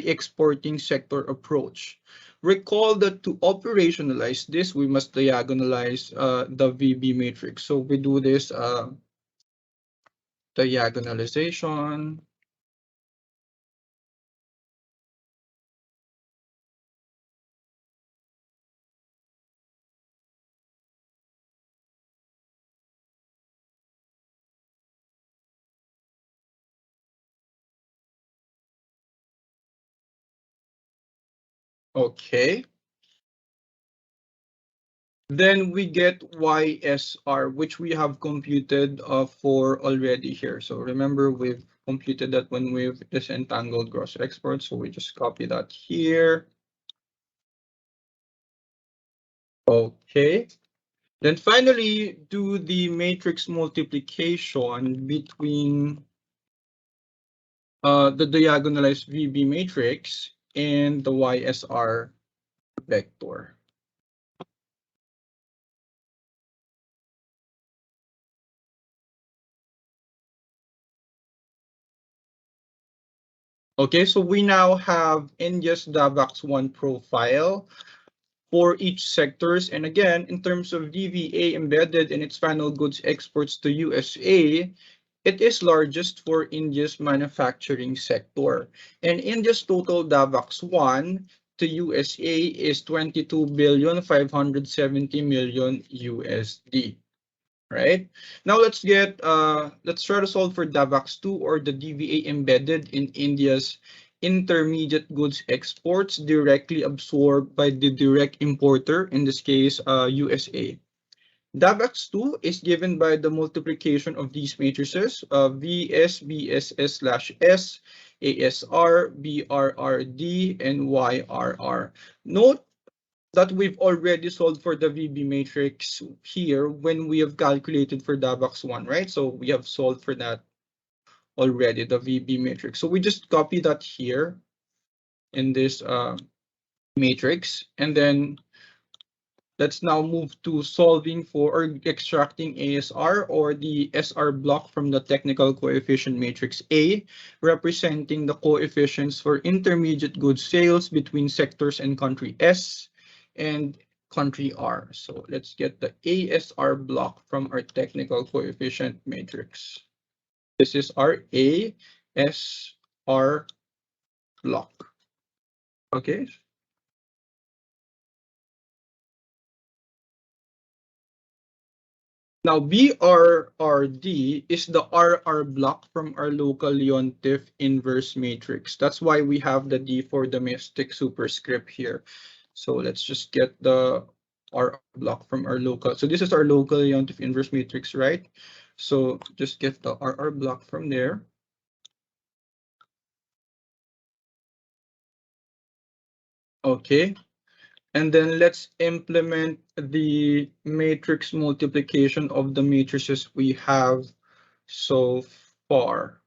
S6: exporting sector approach. Recall that to operationalize this, we must diagonalize the VB matrix. So we do this diagonalization. Okay. Then we get YSR, which we have computed for already here. So remember, we've computed that when we've disentangled gross export. So we just copy that here. Okay. Then finally, do the matrix multiplication between the diagonalized VB matrix and the YSR vector. Okay, so we now have in just DAVAX1 profile for each sectors. And again, in terms of DVA embedded in its final goods exports to USA, it is largest for India's manufacturing sector. And India's total DAVAX1 to USA is 22,570,000,000 USD. Right now, let's try to solve for DAVAX2, or the DVA embedded in India's intermediate goods exports directly absorbed by the direct importer, in this case USA. DAVAX2 is given by the multiplication of these matrices, VS, VSS/S, ASR, BRRD, and YRR. Note that we've already solved for the VB matrix here when we have calculated for DAVAX1, right? So we have solved for that already, the VB matrix. So we just copy that here in this matrix, and then let's now move to solving for or extracting ASR, or the SR block, from the technical coefficient matrix A, representing the coefficients for intermediate goods sales between sectors and country S and country R. So let's get the ASR block from our technical coefficient matrix. This is our ASR block. Okay. Now, BRRD is the RR block from our local Leontief inverse matrix. That's why we have the D for domestic superscript here. So let's just get the RR block from our local. So this is our local Leontief inverse matrix, right? So just get the RR block from there. Okay. And then let's implement the matrix multiplication of the matrices we have so far.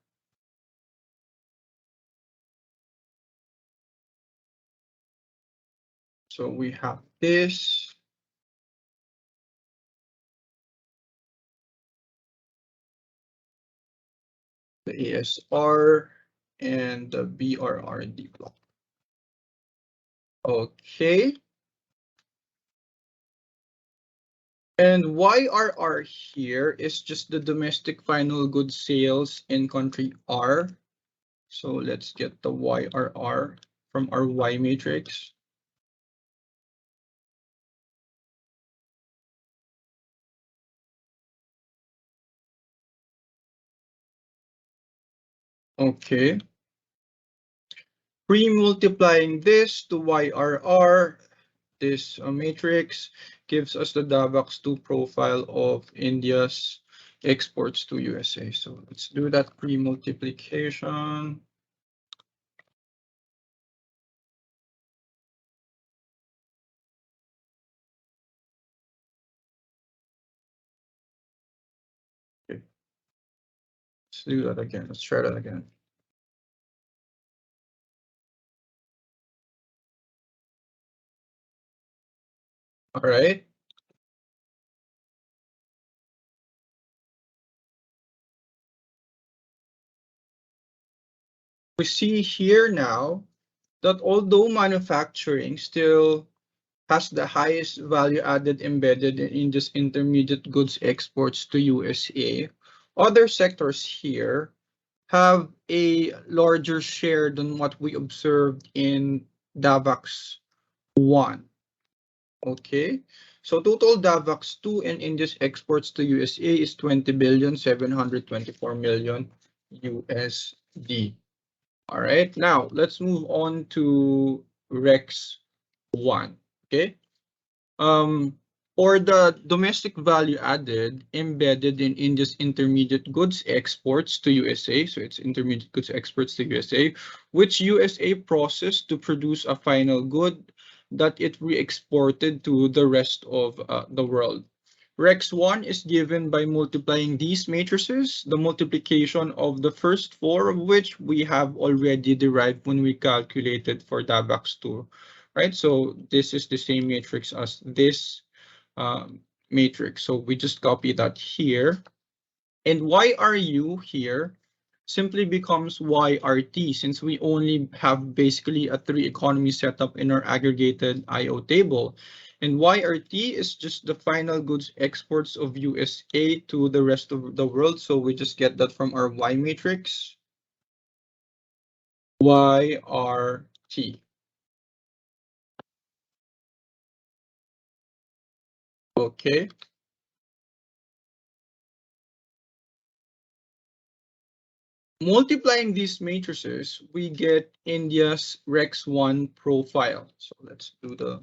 S6: So we have this. The ASR and the BRRD block. Okay. And YRR here is just the domestic final goods sales in country R. So let's get the YRR from our Y matrix. Okay. Pre-multiplying this to YRR, this matrix gives us the DAVAX2 profile of India's exports to USA. So let's do that pre-multiplication. Okay. Let's do that again. Let's try that again. All right. We see here now that although manufacturing still has the highest value added embedded in just intermediate goods exports to USA, other sectors here have a larger share than what we observed in DAVAX 1. Okay, so total DAVAX 2 and India's exports to USA is 20,724,000,000 USD. All right, now let's move on to Rex 1. Okay, or the domestic value added embedded in India's intermediate goods exports to USA. So it's intermediate goods exports to USA, which USA processed to produce a final good that it re-exported to the rest of the world. Rex1 is given by multiplying these matrices, the multiplication of the first four of which we have already derived when we calculated for DAVAX2, right? So this is the same matrix as this matrix. So we just copy that here. And why are you here simply becomes YRT, since we only have basically a 3 economy setup in our aggregated IO table. And YRT is just the final goods exports of USA to the rest of the world. So we just get that from our Y matrix. YRT. Okay. Multiplying these matrices, we get India's Rex1 profile. So let's do the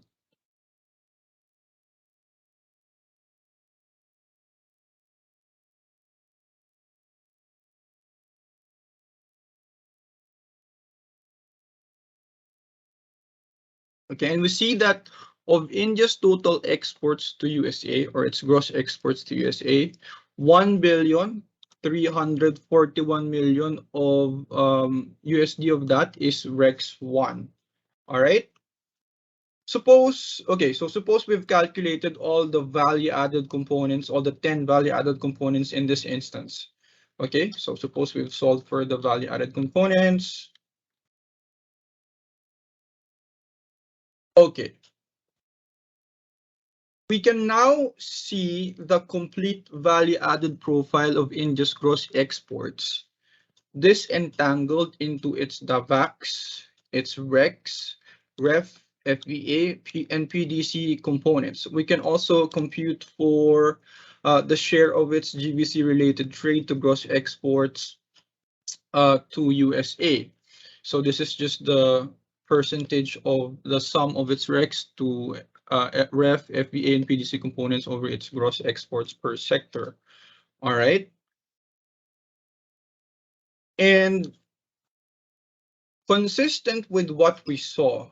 S6: okay, and we see that of India's total exports to USA, or its gross exports to USA, 1,341,000,000 of USD of that is Rex 1. All right. Suppose we've calculated all the value added components, all the 10 value added components in this instance. Okay, so suppose we've solved for the value added components. Okay, we can now see the complete value-added profile of India's gross exports, disentangled into its DAVAX, its REX, REF, FVA, and PDC components. We can also compute for the share of its GVC-related trade to gross exports to USA. So this is just the percentage of the sum of its REX to REF, FVA, and PDC components over its gross exports per sector. All right. And consistent with what we saw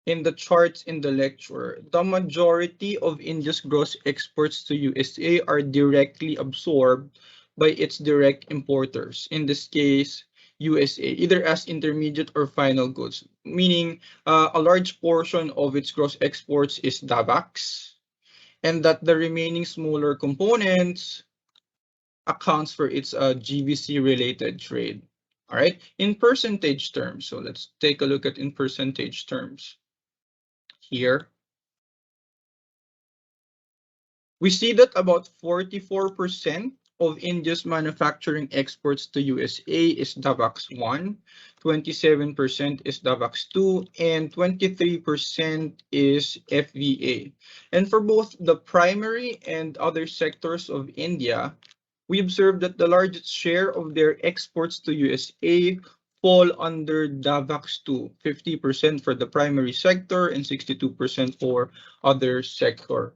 S6: in the charts in the lecture, the majority of India's gross exports to USA are directly absorbed by its direct importers, in this case, USA, either as intermediate or final goods, meaning a large portion of its gross exports is DAVAX, and that the remaining smaller components accounts for its GVC related trade. All right, in percentage terms. So let's take a look at in percentage terms here. We see that about 44% of India's manufacturing exports to USA is DAVAX 1, 27% is DAVAX 2, and 23% is FVA. And for both the primary and other sectors of India, we observe that the largest share of their exports to USA fall under DAVAX 2, 50% for the primary sector and 62% for other sector.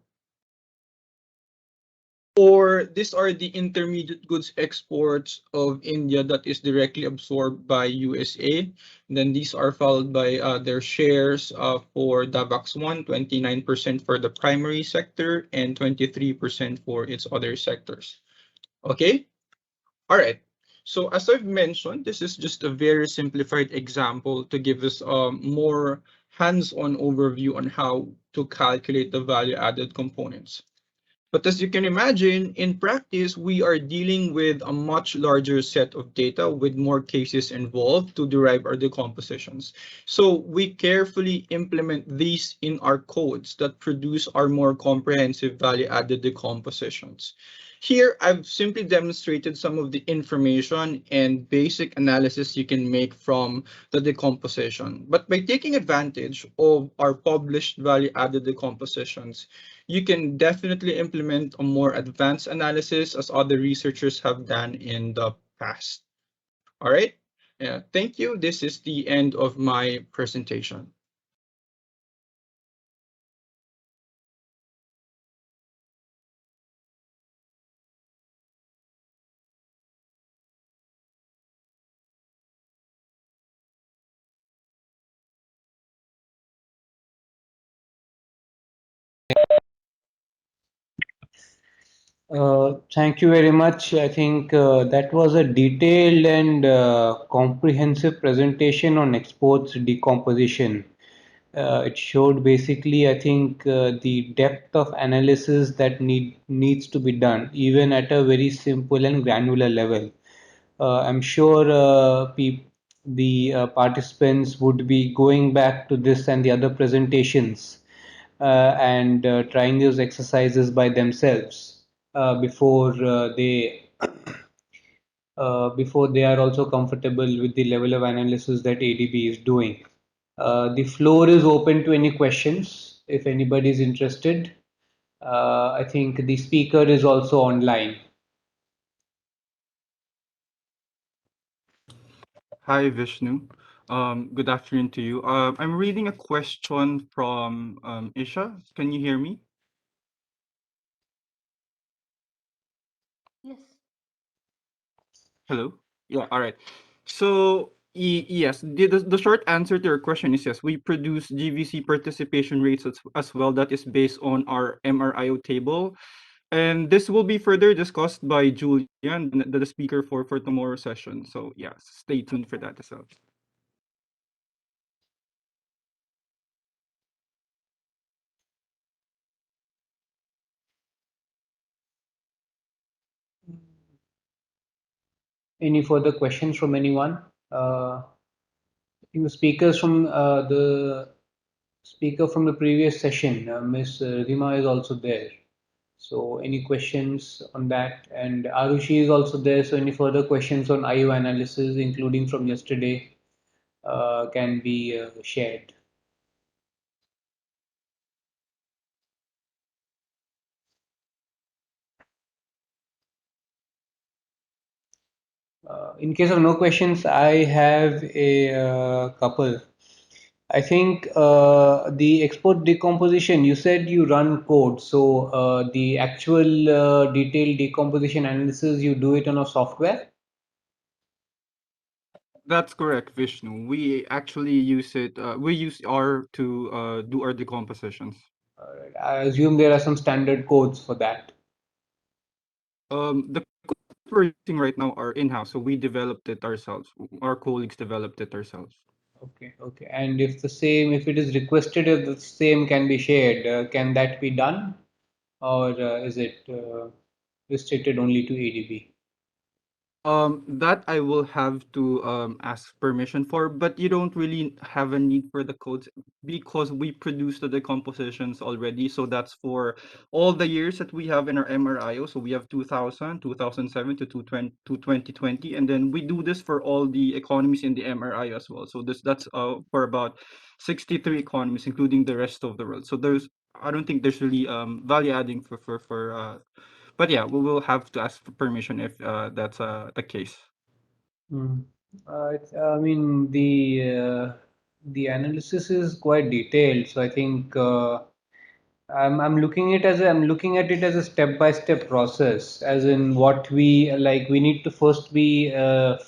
S6: Or these are the intermediate goods exports of India that is directly absorbed by USA. And then these are followed by their shares for DAVAX 1, 29% for the primary sector and 23% for its other sectors. Okay? All right. So as I've mentioned, this is just a very simplified example to give us a more hands-on overview on how to calculate the value-added components. But as you can imagine, in practice, we are dealing with a much larger set of data with more cases involved to derive our decompositions. So we carefully implement these in our codes that produce our more comprehensive value-added decompositions. Here, I've simply demonstrated some of the information and basic analysis you can make from the decomposition. But by taking advantage of our published value-added decompositions, you can definitely implement a more advanced analysis as other researchers have done in the past. All right. Yeah, thank you. This is the end of my presentation.
S1: Thank you very much. I think that was a detailed and comprehensive presentation on exports decomposition. It showed basically, I think, the depth of analysis that needs to be done, even at a very simple and granular level. I'm sure the participants would be going back to this and the other presentations and trying those exercises by themselves before they are also comfortable with the level of analysis that ADB is doing. The floor is open to any questions if anybody is interested. I think the speaker is also online.
S6: Hi, Vishnu. Good afternoon to you. I'm reading a question from Isha. Can you hear me?
S7: Yes.
S6: Hello? Yeah, all right. So, yes, the short answer to your question is yes, we produce GVC participation rates as well. That is based on our MRIO table. And this will be further discussed by Julian, the speaker for tomorrow's session. So, yeah, stay tuned for that as well.
S1: Any further questions from anyone? I think the speaker from the previous session, Miss Rima, is also there. So any questions on that? And Arushi is also there. So any further questions on IO analysis, including from yesterday, can be shared. In case of no questions, I have a couple. I think the export decomposition, you said you run code. So the actual detailed decomposition analysis, you do it on a software?
S6: That's correct, Vishnu. We actually use it. We use R to do our decompositions.
S1: Alright. I assume there are some standard codes for that.
S6: The codes we're using right now are in-house, so we developed it ourselves. Our colleagues developed it ourselves.
S1: Okay, okay. And if it is requested, if the same can be shared, can that be done? Or is it restricted only to ADB?
S6: That I will have to ask permission for, but you don't really have a need for the codes because we produce the decompositions already. So that's for all the years that we have in our MRIO. So we have 2000, 2007 to 2020, and then we do this for all the economies in the MRIO as well. So that's for about 63 economies, including the rest of the world. So I don't think there's really value adding for but yeah, we will have to ask for permission if that's the case.
S1: Hmm. I mean, the analysis is quite detailed, so I think I'm looking at it as a step-by-step process, as in what we like. We need to first be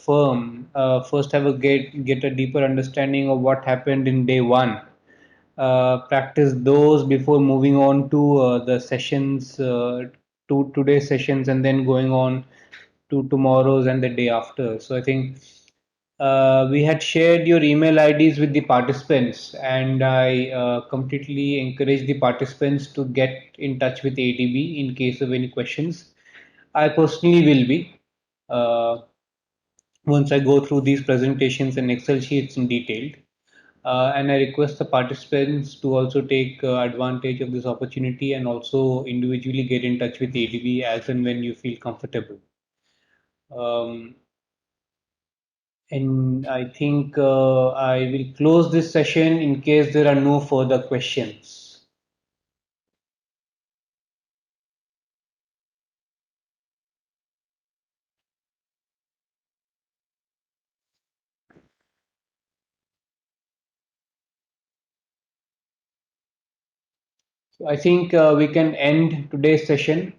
S1: firm, first have a get a deeper understanding of what happened in day one, practice those before moving on to the sessions, to today's sessions, and then going on to tomorrow's and the day after. So I think we had shared your email IDs with the participants, and I completely encourage the participants to get in touch with ADB in case of any questions. I personally will be. Uh, Once I go through these presentations and Excel sheets in detail. And I request the participants to also take advantage of this opportunity and also individually get in touch with ADB as and when you feel comfortable. Um, and I think I will close this session in case there are no further questions. So I think we can end today's session.